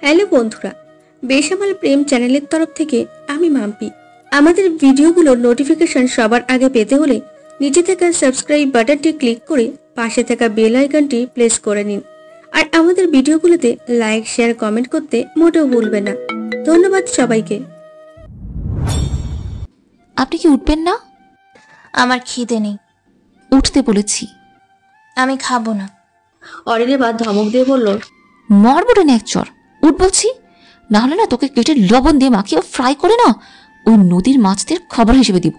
Hello বন্ধুরা, বেসামাল প্রেম চ্যানেলের তরফ থেকে আমি মাম্পি। আমাদের ভিডিওগুলোর নোটিফিকেশন সবার আগে পেতে হলে নিচে থাকা সাবস্ক্রাইব বাটনটি ক্লিক করে পাশে থাকা বেল আইকনটি প্রেস করে নিন। আর আমাদের ভিডিওগুলোতে লাইক, শেয়ার, কমেন্ট করতে মোটেও ভুলবেন না। ধন্যবাদ সবাইকে। আপনি কি উঠবেন না? আমার খিদে নেই। উঠতে বলেছি। আমি খাবো না। অরিন এবার ধমক দিয়ে বলল, মারবো না এক চর। উঠ বলছি, না হলে না তোকে কেটে লবণ দিয়ে মাখিয়ে ফ্রাই করে না ওই নদীর মাছদের খাবার হিসেবে দিব।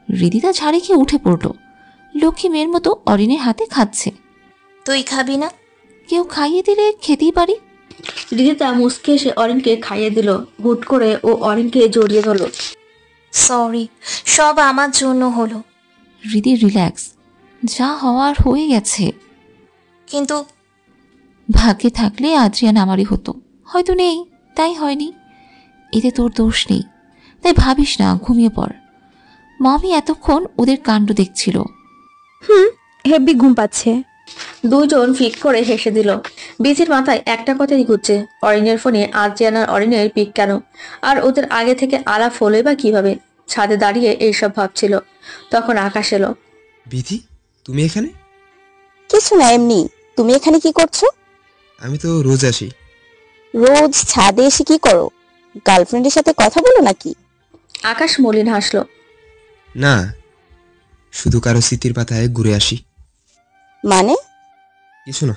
হৃদিতা ঝাড়ে খেয়ে উঠে পড়ল। লক্ষ্মী মেয়ের মতো অরিনের হাতে খাচ্ছে। তুই খাবি না? কেউ খাইয়ে দিলে খেতেই পারি। হৃদিতা মুচকে এসে অরিনকে খাইয়ে দিল। হুট করে ও অরিনকে জড়িয়ে ধরল। সরি, সব আমার জন্য হলো। হৃদি রিল্যাক্স, যা হওয়ার হয়ে গেছে। কিন্তু ভাগ্যে থাকলে আদ্রিয়ান আমারই হতো, হয়তো নেই, তাই হয়নি। এতে তোর দোষ নেই, তাই ভাবিস না, ঘুমিয়ে পড়। মামি এতক্ষণ ওদের কাণ্ড দেখছিল। হেব্বি ঘুম পাচ্ছে। দুইজন ফিক করে হেসে দিল। বিজির মাথায় একটা কথাই ঘুরছে, অরিনের ফোনে আদ্রিয়ান আর অরিনের পিক কেন, আর ওদের আগে থেকে আলাপ হলোই বা কিভাবে। ছাদে দাঁড়িয়ে এইসব ভাবছিল, তখন আকাশ এলো। বিধি, তুমি এখানে? কিছু না, এমনি। তুমি এখানে কি করছো? আমি তো রোজ আসি। রোজ ছাদে এসে কি করো? গার্লফ্রেন্ডের সাথে কথা বলো নাকি? আকাশ মলিন হাসলো। না, শুধু কারো স্মৃতির পাতায় ঘুরে আসি। মানে? কিছু না।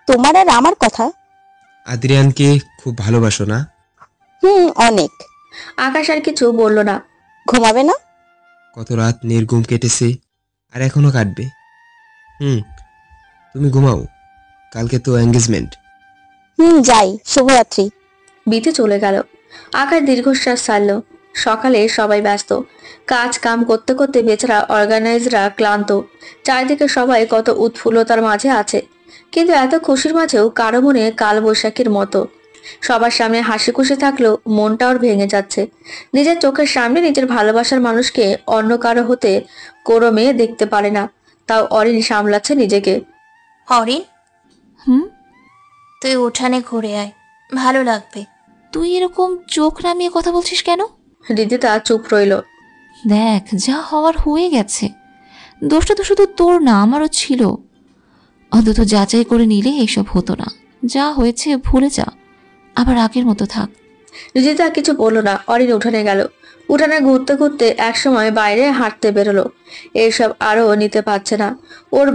তোমার আর আমার কথা? আদ্রিয়ানকে খুব ভালোবাসো না? অনেক। আকাশ আর কিছু বলল না। ঘুমাবে না? কত রাত নির্ঘুম কেটেছে, আর এখনো কাটবে। তুমি ঘুমাও, কালকে তো এঙ্গেজমেন্ট। যাই। শুভরাত্রি। বিতে চলে গেল। আকাশ দীর্ঘশ্বাস ছাড়ল। সকালে সবাই ব্যস্ত, কাজ কাম করতে করতে বেচারা অর্গানাইজরা ক্লান্ত। চারিদিকে সবাই কত উৎফুল্লতার মাঝে আছে, কিন্তু এত খুশির মাঝেও কারো মনে কাল বৈশাখীর মতো। সবার সামনে হাসি খুশি থাকলেও মনটা ওর ভেঙে যাচ্ছে। নিজের চোখের সামনে নিজের ভালোবাসার মানুষকে অন্য কারো হতে কোনো মেয়ে দেখতে পারে না। তাও অরিন সামলাচ্ছে নিজেকে। অরিন, তুই উঠানে ঘুরে আয়, ভালো লাগবে। তুই এরকম চোখ নামিয়ে কথা বলছিস কেন? হৃদিতা চুপ রইল। দেখ, যা হওয়ার হয়ে গেছে। দোষটা তো শুধু তোর না, আমারও ছিল। অন্তত যাচাই করে নিলে এইসব হতো না। যা হয়েছে ভুলে যা, আবার আগের মতো থাক। হৃদিতা কিছু বলল না। অরিন উঠানে গেল। উঠানে ঘুরতে ঘুরতে একসময় বাইরে হাঁটতে বেরোলো। এইসব আরও নিতে পারছে না, ওর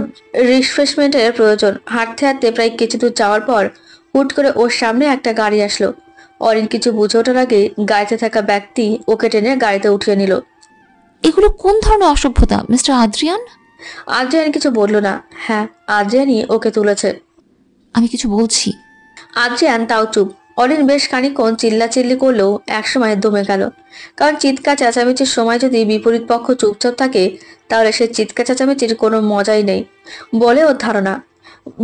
রিফ্রেশমেন্টের প্রয়োজন। হাঁটতে হাঁটতে প্রায় কিছু দূর যাওয়ার পর হুট করে ওর সামনে একটা গাড়ি আসলো। অরিন কিছু বুঝে ওঠার আগে গাড়িতে থাকা ব্যক্তি ওকে টেনে গাড়িতে উঠিয়ে নিল। এগুলো কোন ধরনের অসভ্যতা মিস্টার আদ্রিয়ান? আদ্রিয়ান কিছু বলল না। হ্যাঁ, আদ্রিয়ানই ওকে তুলেছে। আমি কিছু বলছি। আদ্রিয়ান তাও চুপ। অরিন বেশ খানিকক্ষণ চিল্লাচিল্লি করলেও একসময় দমে গেল। কারণ চিৎকার চেঁচামেচির সময় যদি বিপরীত পক্ষ চুপচাপ থাকে, তাহলে সে চিৎকার চেঁচামেচির কোনো মজাই নেই বলে ওর ধারণা।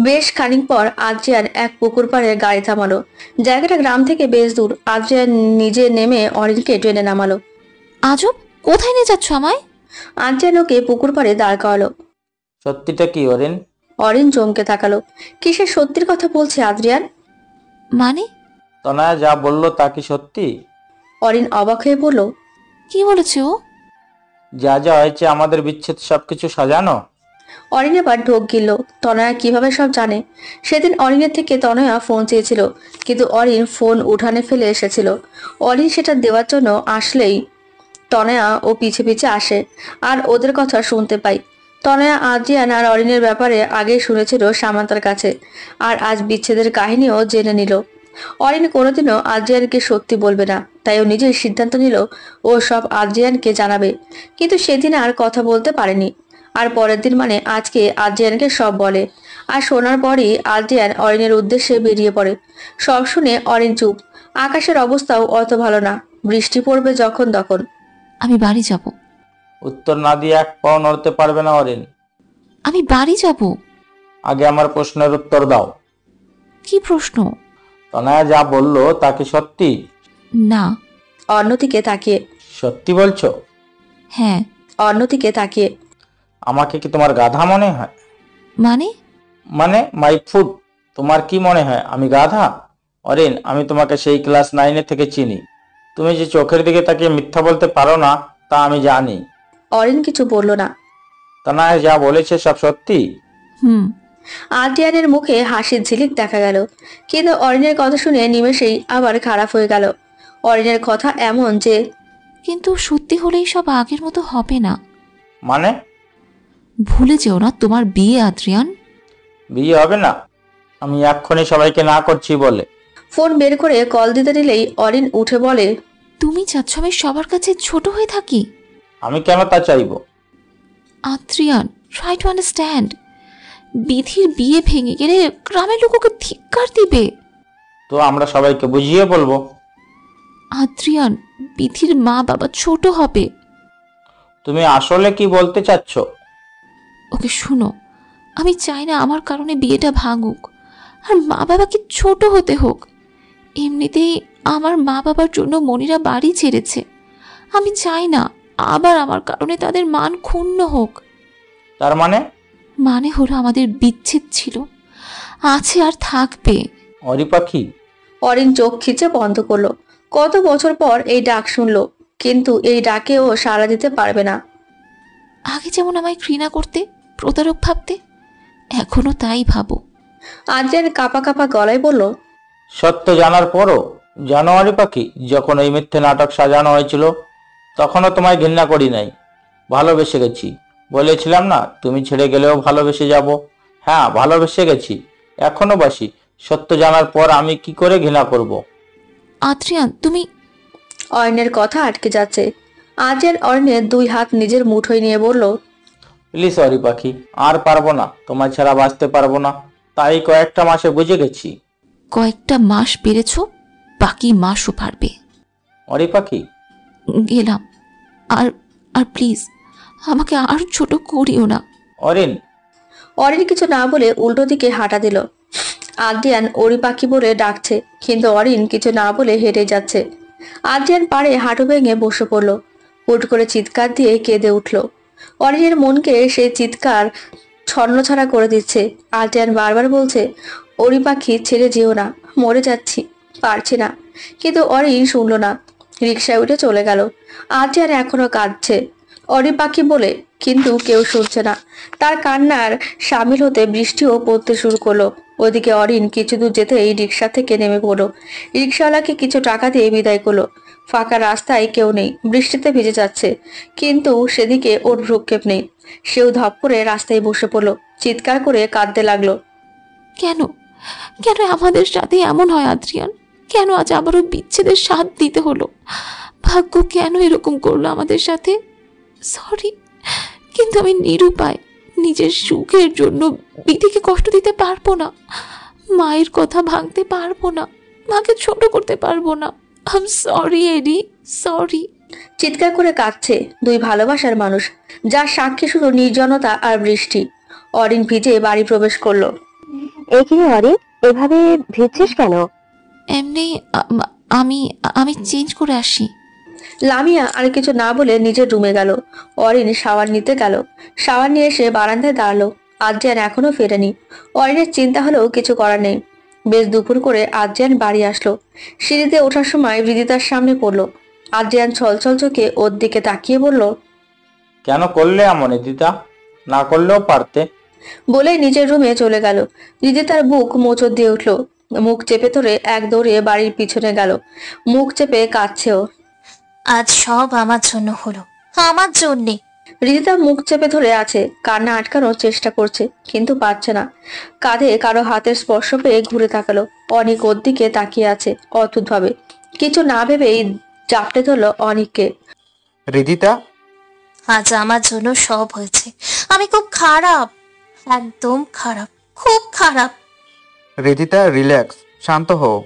বেশ খানিক পর আদ্রিয়ান এক পুকুর পাড়ে গাড়ি থামালো। জায়গাটা গ্রাম থেকে বেশ দূর। আদ্রিয়ান নিজে নেমে অরিনকে টেনে নামালো। আজব, কোথায় নিয়ে যাচ্ছ আমায়? আদ্রিয়ান ওকে পুকুর পাড়ে দাঁড় করালো। সত্যিটা কি অরিন? অরিন চমকে তাকালো। কিসের সত্যির কথা বলছে আদ্রিয়ান? মানে? তনয়া যা বললো তা কি সত্যি? অরিন অবাক হয়ে বলল, কি বলেছে ও? যা যা হয়েছে আমাদের বিচ্ছেদ সবকিছু সাজানো? অরিন এবার ঢোক গিলল। তনয়া কিভাবে সব জানে? সেদিন অরিনের থেকে তনয়া ফোন চেয়েছিল, কিন্তু অরিন ফোন উঠানে ফেলে এসেছিল। অরিন সেটা দেওয়ার জন্য আসলেই তনয়া ও পিছে পিছে আসে, আর ওদের কথা শুনতে পাই। তনয়া আদ্রিয়ান আর অরিনের ব্যাপারে আগেই শুনেছিল সামান্তার কাছে, আর আজ বিচ্ছেদের কাহিনীও জেনে নিল। অরিন কোনোদিনও আদ্রিয়ানকে সত্যি বলবে না, তাই ও নিজের সিদ্ধান্ত নিল ও সব আদ্রিয়ানকে জানাবে। কিন্তু সেদিন আর কথা বলতে পারেনি। আর পরের দিন মানে আজকে আদ্রিয়ানকে সব বলে। আর শোনার পরই আদ্রিয়ান অরিনের উদ্দেশ্যে বেরিয়ে পড়ে। সব শুনে অরিন চুপ। আকাশের অবস্থাও অত ভালো না, বৃষ্টি পড়বে যখন তখন। আমি বাড়ি যাব। উত্তর না দিয়ে এক পাও নড়তে পারবে না অরিন। আমি বাড়ি যাব। আগে আমার প্রশ্নের উত্তর দাও। কি প্রশ্ন? তনয়া যা বললো তা কি সত্যি? না। অন্যদিকে তাকিয়ে। সত্যি বলছো? হ্যাঁ। অন্যদিকে তাকিয়ে। আমাকে কি তোমার গাধা মনে হয়? মানে? মানে মাই ফুড। তোমার কি মনে হয় আমি গাধা? অরিন, আমি তোমাকে সেই ক্লাস 9 থেকে চিনি। তুমি যে চোখের দিকে তাকিয়ে মিথ্যা বলতে পারো না তা আমি জানি। অরিন কিছু বলল না। তনয়া যা বলেছে সব সত্যি? হুম। আদ্রিয়ানের মুখে হাসির ঝিলিক দেখা গেল, কিন্তু অরিনের কথা শুনে নিমেষেই আবার খারাপ হয়ে গেল। অরিনের কথা এমন যে কিন্তু সত্যি হলেই সব আগের মতো হবে না। মানে? ভুলে যেও না তোমার বিয়ে, আদ্রিয়ান। বিয়ে হবে না? আমি এক্ষুনি সবাইকে না করছি বলে। ফোন বের করে কল দিতে নিলেই অরিন উঠে বলে, তুমি চাচ্ছ আমি সবার কাছে ছোট হয়ে থাকি? আমি কেন তা চাইবো? Adrian, try to understand. বিধির বিয়ে ভেঙে গেলে গ্রামের লোককে ধিক্কার দিবে। তো আমরা সবাইকে বুঝিয়ে বলবো। আদ্রিয়ান, বিধির মা বাবা ছোট হবে। তুমি আসলে কি বলতে চাচ্ছ? ওকে শুনো, আমি চাই না আমার কারণে বিয়েটা ভাঙুক আর মা বাবাকে ছোট হতে হোক। এমনিতেই আমার মা বাবার জন্য মনিরা বাড়ি ছেড়েছে। আমি চাই না আবার আমার কারণে তাদের মান ক্ষুণ্ণ হোক। তার মানে? মানে হলো আমাদের বিচ্ছেদ ছিল, আছে আর থাকবে। অরি পাখি। অরিন চোখ খিচে বন্ধ করলো। কত বছর পর এই ডাক শুনলো, কিন্তু এই ডাকে ও সাড়া দিতে পারবে না। আগে যেমন আমায় ঘৃণা করতে, প্রতারক ভাবতে, এখনো তাই ভাবো। আদ্রিয়ান কাঁপা কাঁপা গলায় বলল, সত্য জানার পরও জানো অরি পাখি, যখন এই মিথ্যে নাটক সাজানো হয়েছিল তখনও তোমায় ঘৃণা করি নাই, ভালোবেসে গেছি। বলেছিলাম না তুমি ছেড়ে গেলেও ভালোবেসে যাব? হ্যাঁ, ভালোবেসে গেছি, এখনো বাসি। সত্য জানার পর আমি কি করে ঘৃণা করব? আদ্রিয়ান, তুমি। অরিনের কথা আটকে যাচ্ছে। আদ্রিয়ান অরিনের 2 হাত নিজের মুঠোয় নিয়ে বলল, প্লিজ অরি পাখি, আর পারবো না, তোমার ছাড়া বাঁচতে পারবো না। তাই কয়েকটা মাসে বুঝে গেছি। কয়েকটা মাস পেরেছ, বাকি মাসও পারবে। অরি পাখি, গেলাম। আর আর প্লিজ আমাকে আর ছোট করিও না। অরিন। অরিন কিছু না বলে উল্টো দিকে হাঁটা দিল। আদ্রিয়ান ওরি পাখি বলে ডাকছে, কিন্তু অরিন কিছু না বলে হেঁটে যাচ্ছে। আদ্রিয়ান পাড়ে হাঁটু ভেঙে বসে পড়ল। হুট করে চিৎকার দিয়ে কেঁদে উঠল। অরিনের মনকে সেই চিৎকার ছন্নছাড়া করে দিচ্ছে। আদ্রিয়ান বারবার বলছে, ওরি পাখি ছেড়ে যেও না, মরে যাচ্ছি, পারছি না। কিন্তু অরিন শুনল না, রিকশায় উঠে চলে গেল। আদ্রিয়ান এখনো কাঁদছে অরি পাখি বলে, কিন্তু কেউ শুনছে না। তার কান্নার সামিল হতে বৃষ্টিও পড়তে শুরু করলো। ওদিকে অরিন কিছু দূর যেতেই রিকশা থেকে নেমে পড়লো। রিকশাওয়ালাকে কিছু টাকা দিয়ে বিদায় করলো। ফাঁকা রাস্তায় কেউ নেই, বৃষ্টিতে ভিজে যাচ্ছে, কিন্তু সেদিকে ওর ভ্রুক্ষেপ নেই। সেও ধপ করে রাস্তায় বসে পড়লো, চিৎকার করে কাঁদতে লাগলো। কেন কেন আমাদের সাথে এমন হয় আদ্রিয়ান? কেন আজ আবারও বিচ্ছেদের স্বাদ দিতে হলো? ভাগ্য কেন এরকম করলো আমাদের সাথে? সরি, কিন্তু আমি নিরুপায়। নিজের সুখের জন্য বিধিকে কষ্ট দিতে পারবো না, মায়ের কথা ভাঙতে পারবো না, মাকে ছোট করতে পারবো না। আম সরি এডি, সরি। চিৎকার করে কাঁদছে 2 ভালোবাসার মানুষ, যার সাক্ষী শুধু নির্জনতা আর বৃষ্টি। অরিন ভিজে বাড়ি প্রবেশ করলো। এখানে অরিন, এভাবে ভিজছিস কেন? এমনি আমি আমি চেঞ্জ করে আসি। লামিয়া আর কিছু না বলে নিজের রুমে গেল। অরিন শাওয়ার নিতে গেল। শাওয়ার নিয়ে এসে বারান্দায় দাঁড়ালো। আদ্রিয়ান এখনো ফেরেনি। অরিনের চিন্তা হলেও কিছু করার নেই। বেশ দুপুর করে আদ্রিয়ান বাড়ি আসলো। সিঁড়িতে ওঠার সময় হৃদিতার সামনে পড়লো। আদ্রিয়ান ছলছল চোখে ওর দিকে তাকিয়ে বলল, কেন করলে এমন দিদা? না করলেও পারতে। বলেই নিজের রুমে চলে গেল। হৃদিতার বুক মোচড় দিয়ে উঠলো। মুখ চেপে ধরে এক দৌড়ে বাড়ির পিছনে গেল। মুখ চেপে কাঁদছেও। আজ সব আমার জন্য হলো, আমার জন্যে। হৃদিতা মুখ চেপে ধরে আছে, কান্না আটকানোর চেষ্টা করছে, কিন্তু পারছে না। কাঁধে কারো হাতের স্পর্শ পেয়ে ঘুরে তাকালো। অনিক ওর দিকে তাকিয়ে আছে অদ্ভুত ভাবে। কিছু না ভেবেই চাপটে ধরলো অনিককে। রিদিতা, আজ আমার জন্য সব হয়েছে। আমি খুব খারাপ, একদম খারাপ, খুব খারাপ। রিদিতা রিল্যাক্স, শান্ত হও।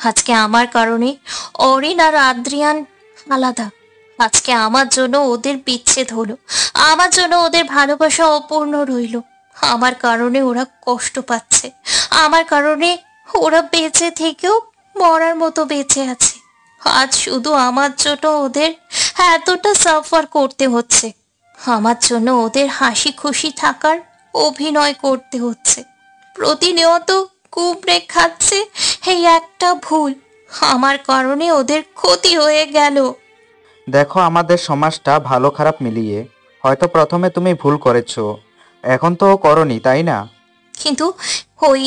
আজকে আমার কারণে অরিন আর আদ্রিয়ান আলাদা। আজকে আমার জন্য ওদের বিচ্ছেদ হলো, আমার জন্য ওদের ভালোবাসা অপূর্ণ রইল। আমার কারণে ওরা কষ্ট পাচ্ছে, আমার কারণে ওরা বেঁচে থেকেও মরার মতো বেঁচে আছে। আজ শুধু আমার জন্য ওদের এতটা সাফার করতে হচ্ছে, আমার জন্য ওদের হাসি খুশি থাকার অভিনয় করতে হচ্ছে। প্রতিনিয়ত কুবড়ে খাচ্ছে এই একটা ভুল, আমার কারণে ওদের ক্ষতি হয়ে গেল। দেখো, আমাদের সমাজটা ভালো খারাপ মিলিয়ে হয়তো প্রথমে তুমি ভুল করেছো, এখন তো করনি, তাই না? কিন্তু ওই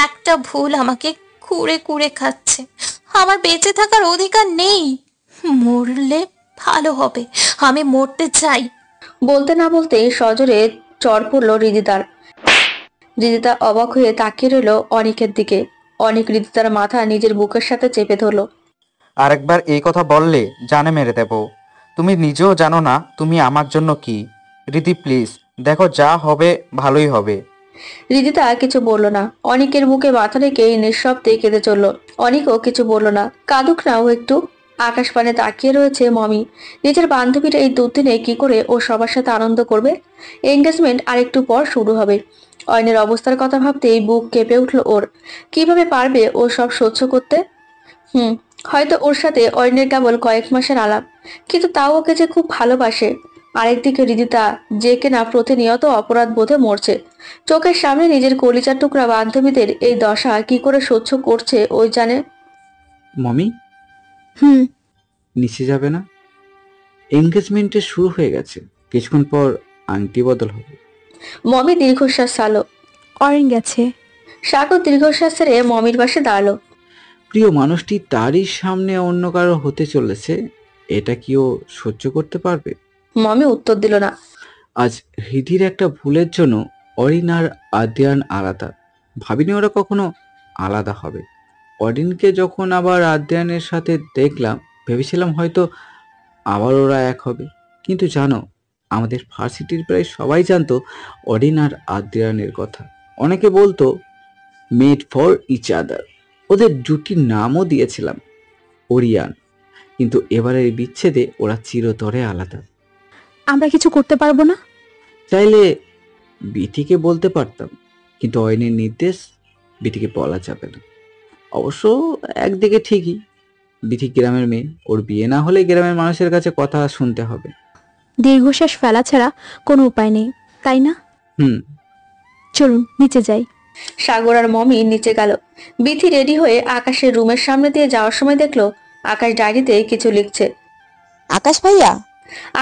একটা ভুল আমাকে কুড়ে কুড়ে খাচ্ছে। আমার বেঁচে থাকার অধিকার নেই। মরলে ভালো হবে, আমি মরতে চাই। বলতে না বলতেই সজোরে চড় পড়ল রিদিতার। রিদিতা অবাক হয়ে তাকিয়ে রইল অনিকের দিকে। অনিক রিদিতার মাথা নিজের বুকের সাথে চেপে ধরল। আরেকবার এই কথা বললে জানে মেরে দেব। তুমি নিজেও জানো না তুমি আমার জন্য কি। রীতি প্লিজ, দেখো যা হবে ভালোই হবে। রিদিতা কিছু বলল না। অনিকের বুকে মাথা রেখে নিঃশব্দে কেঁদে চলল। অনিকও কিছু বলল না। কাঁদুক না ও একটু। আকাশ পানে তাকিয়ে রয়েছে মমি। নিজের বান্ধবীর এই দুদিনে কি করে ও সবার সাথে আনন্দ করবে। এঙ্গেজমেন্ট আরেকটু পর শুরু হবে। অয়নের অবস্থার কথা ভাবতেই বুক কেঁপে উঠল ওর। কিভাবে পারবে ও সব সহ্য করতে? হয়তো ওর সাথে অয়নের কেবল কয়েক মাসের আলাপ, কিন্তু তাও ওকে যে খুব ভালোবাসে। আরেকদিকে রিদিতা যে কিনা প্রতিনিয়ত অপরাধ বোধে মরছে। চোখের সামনে নিজের কলিজার টুকরা বান্ধবীদের এই দশা কি করে সহ্য করছে ওই জানে। মমি, নিচে যাবে না? এনগেজমেন্টের শুরু হয়ে গেছে, কিছুক্ষণ পর আংটি বদল হবে। মমি দীর্ঘশ্বাস ছাড়ল। অরিন গেছে। সাগর দীর্ঘশ্বাস ছেড়ে মমির পাশে দাঁড়ালো। প্রিয় মানুষটি তারই সামনে অন্য কারো হতে চলেছে, এটা কি ও সহ্য করতে পারবে? মমি উত্তর দিল না। আজ হৃদির একটা ভুলের জন্য অরিন আর আদ্রিয়ান আলাদা। ভাবিনি ওরা কখনো আলাদা হবে। অরিনকে যখন আবার আদ্রিয়ানের সাথে দেখলাম, ভেবেছিলাম হয়তো আবার ওরা এক হবে। কিন্তু জানো, আমাদের ভার্সিটির প্রায় সবাই জানতো অরিন আর আদ্রিয়ানের কথা। অনেকে বলতো মেড ফর ইচ আদার। ওদের জুটির নামও দিয়েছিলাম ওরিয়ান। কিন্তু এবারের বিচ্ছেদে ওরা চিরতরে আলাদা। আমরা কিছু করতে পারবো না? চাইলে বিথিকে বলতে পারতাম, কিন্তু অয়নের নির্দেশ, বিথিকে বলা যাবে না। অবশ্য একদিকে ঠিকই, বিথি গ্রামের মেয়ে, ওর বিয়ে না হলে গ্রামের মানুষের কাছে কথা শুনতে হবে। দীর্ঘশ্বাস ফেলা ছাড়া কোনো উপায় নেই, তাই না? চলুন নিচে যাই। সাগর আর মমি নিচে গেল। বিথি রেডি হয়ে আকাশের রুমের সামনে দিয়ে যাওয়ার সময় দেখলো আকাশ ডায়েরিতে কিছু লিখছে। আকাশ ভাইয়া?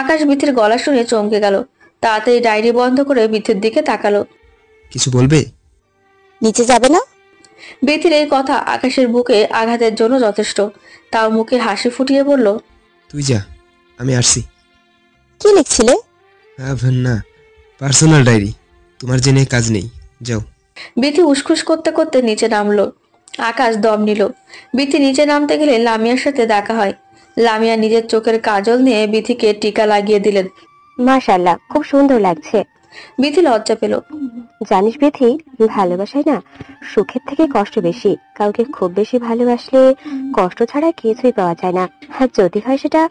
আকাশ বিথির গলা শুনে চমকে গেল। তাড়াতাড়ি ডায়েরি বন্ধ করে বিথির দিকে তাকালো। কিছু বলবে? নিচে যাবে না? বিথির এই কথা আকাশের বুকে আঘাতের জন্য যথেষ্ট। তাও মুখে হাসি ফুটিয়ে বলল, তুই যা, আমি আসছি। কি লিখছিলে? না, পার্সোনাল ডায়েরি। তোমার জেনে কাজ নেই, যাও। বিথি উসখুস করতে করতে নিচে নামলো। আকাশ দম নিল। বিথি নিচে নামতে গেলে লামিয়ার সাথে দেখা হয়। লামিয়া নিজের চোখের কাজল নিয়ে বিথিকে টিকা লাগিয়ে দিলেন। মাশাআল্লাহ, খুব সুন্দর লাগছে। বিথি লজ্জা পেল। জানিস বিথি, ভালোবাসায় না সুখের থেকে কষ্ট বেশি। কাউকে খুব বেশি ভালোবাসলে কষ্ট ছাড়া কিছুই পাওয়া যায় না। আর যদি হয় সেটা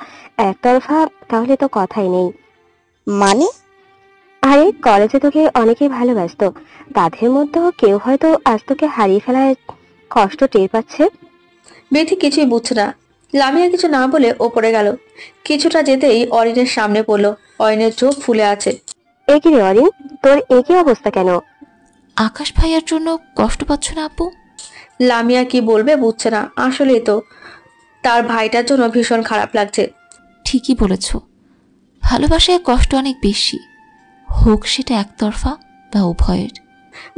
একতরফা, তাহলে তো কথাই নেই। মানে? আরে কলেজে তোকে অনেকেই ভালোবাসতো, তাদের মধ্যেও কেউ হয়তো আজ তোকে হারিয়ে ফেলায় কষ্ট টের পাচ্ছে। বিথি কিছুই বুঝছে না। লামিয়া কিছু না বলে ওপরে গেল। কিছুটা যেতেই অরিনের সামনে পড়লো। অরিনের চোখ ফুলে আছে। একি রে অরিন, তোর একই অবস্থা কেন? আকাশ ভাইয়ার জন্য কষ্ট পাচ্ছ না আপু? লামিয়া কি বলবে বুঝছে না। আসলেই তো তার ভাইটার জন্য ভীষণ খারাপ লাগছে। ঠিকই বলেছ, ভালোবাসায় কষ্ট অনেক বেশি, হোক সেটা একতরফা বা উভয়ের।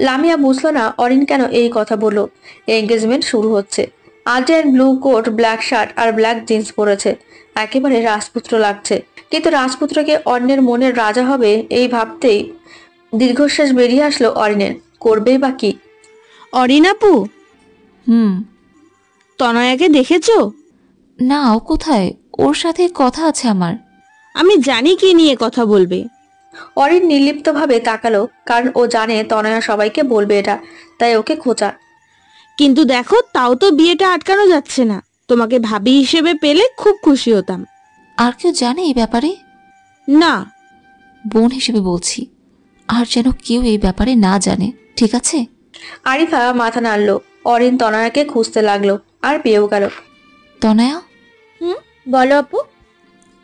লামিয়া বুঝলো না অরিন কেন এই কথা বললো। এঙ্গেজমেন্ট শুরু হচ্ছে। Adrian blue coat, black shirt আর ব্ল্যাক জিন্স পরেছে। একেবারে রাজপুত্র লাগছে। কিন্তু রাজপুত্রকে অন্যের মনের রাজা হবে এই ভাবতেই দীর্ঘশ্বাস বেরিয়ে আসলো অরিনের। করবেই বা কি? অরিন আপু, তনয়াকে দেখেছো? না, ও কোথায়? ওর সাথে কথা আছে আমার। আমি জানি কি নিয়ে কথা বলবে। অরিন নির্লিপ্তভাবে তাকালো, কারণ ও জানে তনয়া সবাইকে বলবে এটা, তাই ওকে খোঁচা। কিন্তু দেখো, তাও তো বিয়েটা আটকানো যাচ্ছে না। তোমাকে ভাবি হিসেবে পেলে খুব খুশি হতাম। আর কেউ জানে এই ব্যাপারে? না, বোন হিসেবে বলছি, আর যেন কেউ এই ব্যাপারে না জানে, ঠিক আছে? আরিফা মাথা নাড়লো। অরিন তনয়াকে খুঁজতে লাগলো, আর পেয়েও গেল। তনয়া? বলো আপু।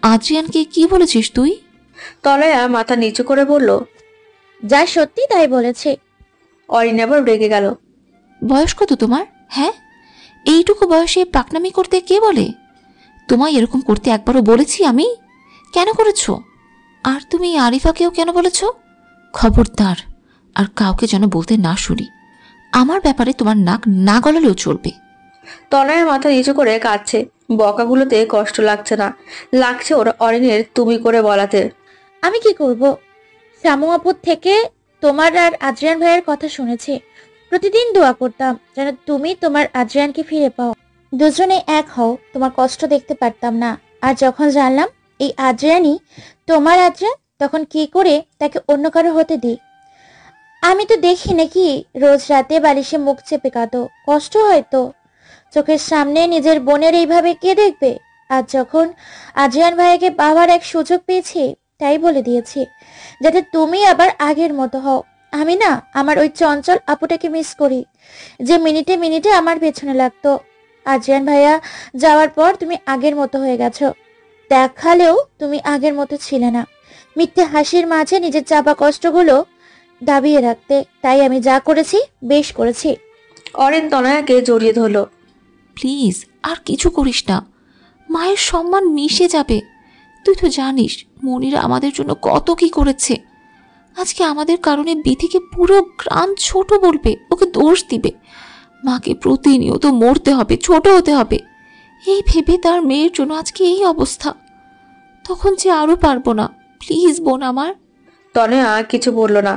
আদ্রিয়ানকে কি বলেছিস তুই? তনয়া মাথা নিচু করে বলল, যা সত্যি তাই বলেছে। অরিন আবার রেগে গেল। বয়স কত তোমার? হ্যাঁ, এইটুকু বয়সে পাকনামি করতে কে বলে? তোমায় এরকম করতে একবারও বলেছি আমি? কেন করেছো? আর তুমি আরিফাকেও কেন বলেছ? খবরদার আর কাউকে যেন বলতে না শুনি। আমার ব্যাপারে তোমার নাক না গলালেও চলবে। তনয়া মাথা নিচু করে কাঁদছে। বকাগুলোতে কষ্ট লাগছে না, লাগছে ওর অরিনের তুমি করে বলাতে। আমি কি করব? শামু আপুর থেকে তোমার আর আদ্রিয়ান ভাইয়ের কথা শুনেছি। প্রতিদিন দোয়া করতাম যেন তুমি তোমার আদ্রিয়ানকে ফিরে পাও, দুজনে এক হও। তোমার কষ্ট দেখতে পারতাম না। আর যখন জানলাম এই আদ্রিয়ানই তোমার আদ্রিয়ান, তখন কি করে তাকে অন্য কারো হতে দিই? আমি তো দেখি নাকি রোজ রাতে বালিশে মুখ চেপে কাঁদো, কষ্ট হয় তো। চোখের সামনে নিজের বোনের এইভাবে কে দেখবে? আর যখন আদ্রিয়ান ভাইয়াকে পাওয়ার এক সুযোগ পেয়েছি, তাই বলে দিয়েছি যাতে তুমি আবার আগের মতো হও। আমি না আমার ওই চঞ্চল আপুটাকে মিস করি, যে মিনিটে মিনিটে আমার পেছনে লাগতো। আদ্রিয়ান ভাইয়া যাওয়ার পর তুমি আগের মতো হয়ে গেছো, দেখালেও তুমি আগের মতো ছিলে না। মিথ্যে হাসির মাঝে নিজের চাপা কষ্টগুলো দাবিয়ে রাখতে। তাই আমি যা করেছি বেশ করেছি। অরিন তনয়াকে জড়িয়ে ধরলো। প্লিজ আর কিছু করিস না, মায়ের সম্মান মিশে যাবে। তুই তো জানিস মনিরা আমাদের জন্য কত কি করেছে। আজকে আমাদের কারণে বিথিকে পুরো গ্রাম ছোট বলবে, ওকে দোষ দিবে। মাকে প্রতিনিয়ত মরতে হবে, ছোট হতে হবে, এই ভেবে তার মেয়ের জন্য আজকে এই অবস্থা। তখন যে আরো পারবো না। প্লিজ বোন আমার। তনয়া কিছু বললো না।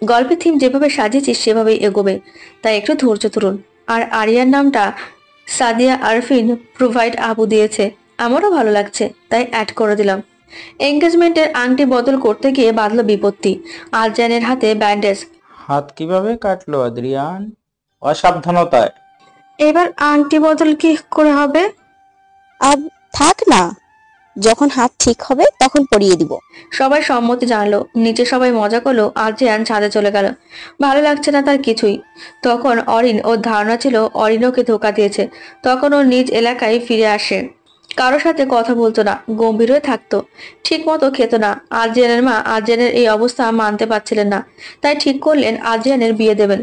গল্পের থিম যেভাবে সাজিয়েছিস সেভাবেই এগোবে, তাই একটু ধৈর্য ধরুন। আর আরিয়ার নামটা সাদিয়া আরফিন প্রোভাইড আপু দিয়েছে, আমারও ভালো লাগছে তাই অ্যাড করে দিলাম। এঙ্গেজমেন্টের আংটি বদল করতে গিয়ে বাঁধলো বিপত্তি। আদ্রিয়ানের হাতে ব্যান্ডেজ। হাত কিভাবে কাটলো আদ্রিয়ান? অসাবধানতায়। এবার আংটি বদল কি করে হবে? থাক না, যখন হাত ঠিক হবে তখন পরিয়ে দিব। সবাই সম্মতি জানালো। নিচে সবাই মজা করলো। আদ্রিয়ান ছাদে চলে গেল, ভালো লাগছে না তার কিছুই। তখন অরিন, ওর ধারণা ছিল অরিন ওকে ধোকা দিয়েছে। তখন ওর নিজ এলাকায় ফিরে আসে, কারোর সাথে কথা বলতো না, গম্ভীর হয়ে থাকতো, ঠিক মতো খেত না। আদ্রিয়ানের মা আদ্রিয়ানের এই অবস্থা মানতে পারছিলেন না, তাই ঠিক করলেন আদ্রিয়ানের বিয়ে দেবেন।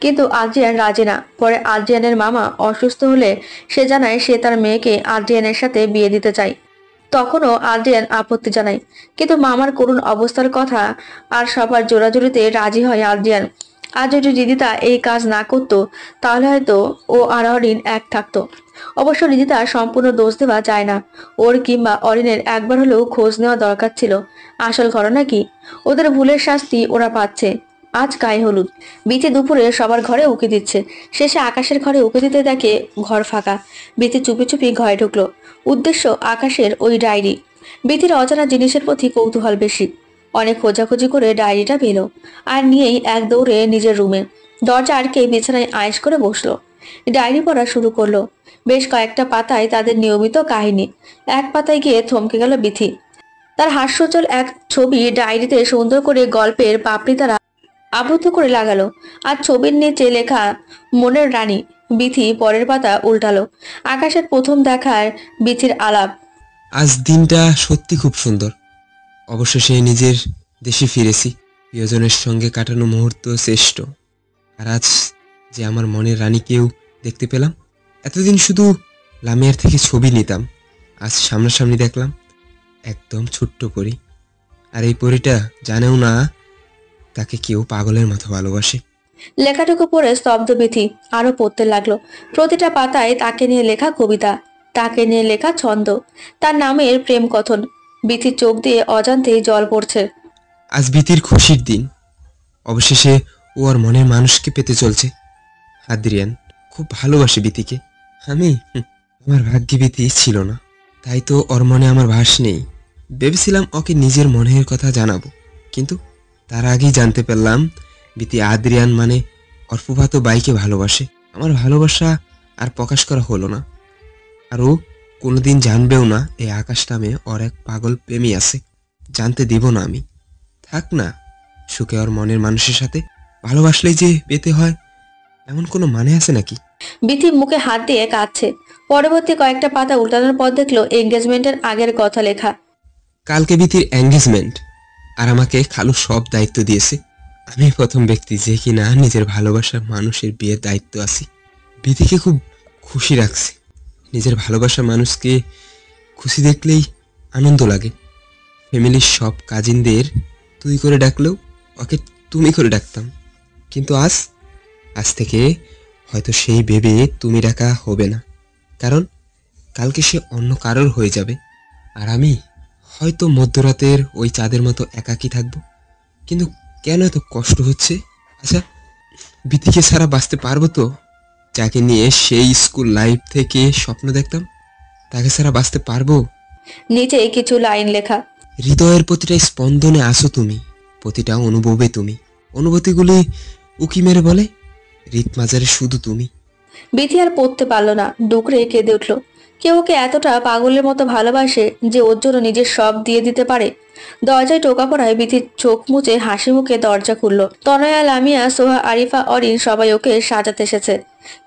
কিন্তু আদ্রিয়ান রাজি না। পরে আদ্রিয়ানের মামা অসুস্থ হলে সে জানায় সে তার মেয়েকে আদ্রিয়ানের সাথে বিয়ে দিতে চায়। তখনও আদ্রিয়ান আপত্তি জানায়, কিন্তু মামার করুণ অবস্থার কথা আর সবার জোরাজুরিতে রাজি হয় আদ্রিয়ান। আর যদি রিদিতা এই কাজ না করতো তাহলে হয়তো ও আর অরিন এক থাকতো। অবশ্য রিদিতা সম্পূর্ণ দোষ দেওয়া যায় না, ওর কিংবা অরিনের একবার হলেও খোঁজ নেওয়া দরকার ছিল। আসল ঘটনা কি, ওদের ভুলের শাস্তি ওরা পাচ্ছে। আজ গায়ে হলুদ, বিচে দুপুরে সবার ঘরে উকি দিচ্ছে। শেষে আকাশের ঘরে উকি দিতে দেখে ঘর ফাঁকা। বিচে চুপি চুপি ঘরে ঢুকলো। উদ্দেশ্য আকাশের ওই ডায়েরি। বিথির অজানা জিনিসের প্রতি কৌতূহল বেশি। অনেক খোঁজাখুঁজি করে ডায়েরিটা পেল আর নিয়েই এক দৌড়ে নিজের রুমে দরজা আটকে বিছানায় আয়েশ করে বসলো। ডায়েরি পড়া শুরু করলো। বেশ কয়েকটা পাতায় তাদের নিয়মিত কাহিনী। এক পাতায় গিয়ে থমকে গেল বিথি। তার হাস্যোজ্জ্বল এক ছবি ডায়েরিতে সুন্দর করে গল্পের পাপড়ি তারা আবদ্ধ করে লাগালো। আর ছবির নিচে লেখা মনের রানী। বিথি পরের পাতা উল্টালো। আকাশের প্রথম দেখার বিথির আলাপ। আজ দিনটা সত্যি খুব সুন্দর। অবশেষে নিজের দেশে ফিরেছি। প্রিয়জনের সঙ্গে কাটানো মুহূর্ত শ্রেষ্ঠ। আর আজ যে আমার মনের রানীকেও দেখতে পেলাম। এতদিন শুধু লামিয়ার থেকে ছবি নিতাম, আজ সামনাসামনি দেখলাম। একদম ছোট্ট পরী। আর এই পরীটা জানেও না তাকে কেউ পাগলের মতো ভালোবাসে। লেখাটুকু পড়ে স্তব্ধ বিথি আরো পড়তে লাগলো। প্রতিটা পাতায় তাকে নিয়ে লেখা কবিতা, তাকে নিয়ে লেখা ছন্দ, তার নামের প্রেম কথন। বিথির চোখ দিয়ে অজান্তেই জল পড়ছে। আজ বিথির খুশির দিন। অবশেষে ও ওর মনের মানুষকে পেতে চলছে। আদ্রিয়ান খুব ভালোবাসে বিথিকে। আমার ভাগ্যে বিথি ছিল না, তাই তো ওর মনে আমার ভাস নেই। ভেবেছিলাম ওকে নিজের মনের কথা জানাবো, কিন্তু তার আগেই জানতে পারলাম বিথি আদ্রিয়ান মানে ওর ফুফাতো ভাইকে ভালোবাসে। আমার ভালোবাসা আর প্রকাশ করা হলো না, আর ও কোনোদিন জানবেও না এই আকাশ নামে ওর এক পাগল প্রেমী আছে। জানতে দিব না আমি। থাক না, সুখে ওর মনের মানুষের সাথে। ভালোবাসলেই যে পেতে হয় এমন কোনো মানে আছে নাকি? বিথি মুখে হাত দিয়ে কাঁদছে। পরবর্তী কয়েকটা পাতা উল্টানোর পর দেখলো এঙ্গেজমেন্টের আগের কথা লেখা। কালকে বিথির এঙ্গেজমেন্ট, আর আমাকে খালু সব দায়িত্ব দিয়েছে। আমি প্রথম ব্যক্তি যে কিনা নিজের ভালোবাসার মানুষের বিয়ের দায়িত্ব আছি। বিধিকে খুব খুশি রাখছি। নিজের ভালোবাসার মানুষকে খুশি দেখলেই আনন্দ লাগে। ফ্যামিলির সব কাজিনদের তুই করে ডাকলেও ওকে তুমি করে ডাকতাম, কিন্তু আজ থেকে হয়তো সেই ভেবে তুমি ডাকা হবে না, কারণ কালকে সে অন্য কারোর হয়ে যাবে। আর আমি হয়তো মধ্যরাতের ওই চাঁদের মতো একাকী থাকবো। কিন্তু কেন এত কষ্ট হচ্ছে? আচ্ছা, বিতিকে ছাড়া বাঁচতে পারবো তো? যাকে নিয়ে সেই স্কুল লাইফ থেকে স্বপ্ন দেখতাম, তাকে ছাড়া বাঁচতে পারবো? নিচে কিছু লাইন লেখা। হৃদয়ের প্রতিটা স্পন্দনে আসো তুমি, প্রতিটা অনুভবে তুমি। অনুভূতিগুলি উকি মেরে বলে হৃদ মাজারে শুধু তুমি। বিথি আর পড়তে পারলো না, ডুকরে কেঁদে উঠল। কেউ ওকে এতটা পাগলের মতো ভালোবাসে যে ওর জন্য নিজের সব দিয়ে দিতে পারে। দরজায় টোকা পড়ায় বিথির চোখ মুছে হাসি মুখে দরজা খুলল। তনয়া, লামিয়া, সোহা, আরিফা, অরিন সবাই ওকে সাজাতে এসেছে।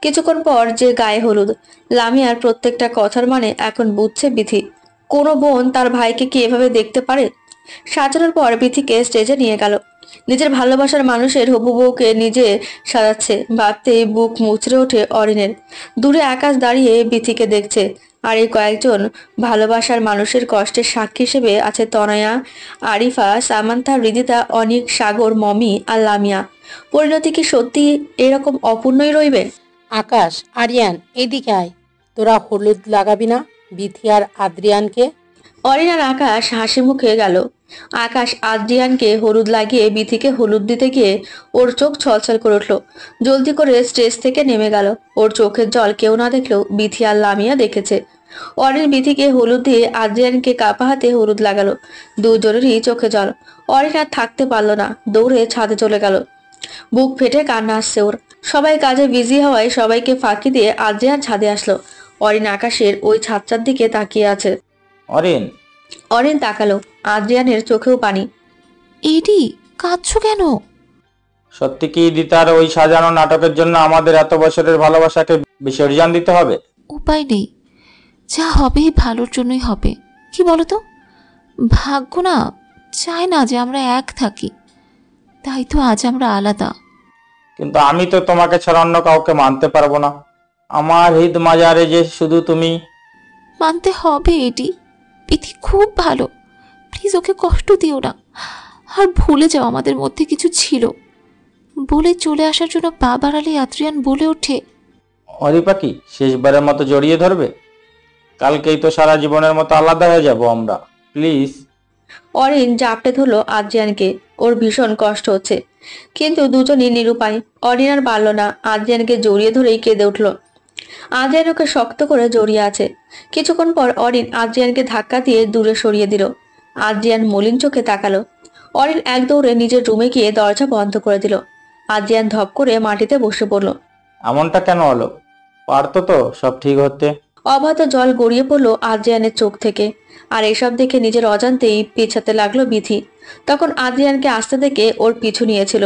কিছুক্ষণ পর যে গায়ে হলুদ। লামিয়ার প্রত্যেকটা কথার মানে এখন বুঝছে বিথি। কোনো বোন তার ভাইকে কি এভাবে দেখতে পারে? সাজানোর পর বিথিকে স্টেজে নিয়ে গেল। নিজের ভালোবাসার মানুষের হবু বউকে নিজে সাজাচ্ছে ভাবতেই বুক মুচড়ে ওঠে অরিনের। দূরে আকাশ দাঁড়িয়ে বিথিকে দেখছে, আর এই কয়েকজন ভালোবাসার মানুষের কষ্টের সাক্ষী হিসেবে আছে তনয়া, আরিফা, সামান্থা, হৃদিতা, অনিক, সাগর, মমি আর লামিয়া। পরিণতি কি সত্যি এরকম অপূর্ণই রইবে? আকাশ, আরিয়ান, এদিকে আয়। তোরা হলুদ লাগাবি না বিথি আর আদ্রিয়ানকে? অরিন আর আকাশ হাসি মুখে গেল। আকাশ আদ্রিয়ানকে হলুদ লাগিয়ে বিথিকে হলুদ দিতে গিয়ে ওর চোখ ছলছল করে উঠল। জলদি করে স্টেজ থেকে নেমে গেল। ওর চোখের জল কেউ না দেখলেও বিথি আর লামিয়া দেখেছে। অরিন বিথিকে হলুদ দিয়ে আদ্রিয়ানকে কাপা হাতে হলুদ লাগালো। দুজনেরই চোখে জল। অরিন আর থাকতে পারল না, দৌড়ে ছাদে চলে গেল। বুক ফেটে কান্না আসছে ওর। সবাই কাজে বিজি হওয়ায় সবাইকে ফাঁকি দিয়ে আদ্রিয়ান ছাদে আসলো। অরিন আকাশের ওই ছাদটার দিকে তাকিয়ে আছে। অরিন তাকালো, আদ্রিয়ানের চোখেও পানি। এডি, কাঁদছো কেন? সত্যি কি দিতার ওই সাজানো নাটকের জন্য আমাদের এত বছরের ভালোবাসাকে বিসর্জন দিতে হবে? উপায় নেই, যা হবে ভালোর জন্যই হবে। কি বলতো, ভাগ্য না চায় না যে আমরা এক থাকি, তাই তো আজ আমরা আলাদা। কিন্তু আমি তো তোমাকে ছাড়া অন্য কাউকে মানতে পারবো না। আমার হৃদ মাজারে যে শুধু তুমি। মানতে হবে এটি, বিথি খুব ভালো, প্লিজ ওকে কষ্ট দিও না। আর ভুলে যাও আমাদের মধ্যে কিছু ছিল। বলে চলে আসার জন্য পা বাড়ালে আদ্রিয়ান বলে ওঠে, অরিপা কি শেষবারের মতো জড়িয়ে ধরবে? কালকেই তো সারা জীবনের মতো আলাদা হয়ে যাব আমরা, প্লিজ। অরিন জাপটে ধরলো আদ্রিয়ানকে। ওর ভীষণ কষ্ট হচ্ছে, কিন্তু দুজনই নিরুপায়। অরিন আর পারল না, আদ্রিয়ানকে জড়িয়ে ধরেই কেঁদে উঠল। আদ্রিয়ান ওকে শক্ত করে জড়িয়ে আছে। কিছুক্ষণ পর অরিন আদ্রিয়ানকে ধাক্কা দিয়ে দূরে সরিয়ে দিল। আদ্রিয়ান মলিন চোখে তাকালো। অরিন এক দৌড়ে নিজের রুমে গিয়ে দরজা বন্ধ করে দিল। আদ্রিয়ান ধপ করে মাটিতে বসে পড়ল। এমনটা কেন হলো? পারতো তো সব ঠিক হতে। অবাধ জল গড়িয়ে পড়লো আদ্রিয়ানের চোখ থেকে। আর এসব দেখে নিজের অজান্তেই পেছাতে লাগলো বিথি। তখন আদ্রিয়ানকে আসতে দেখে ওর পিছু নিয়েছিল।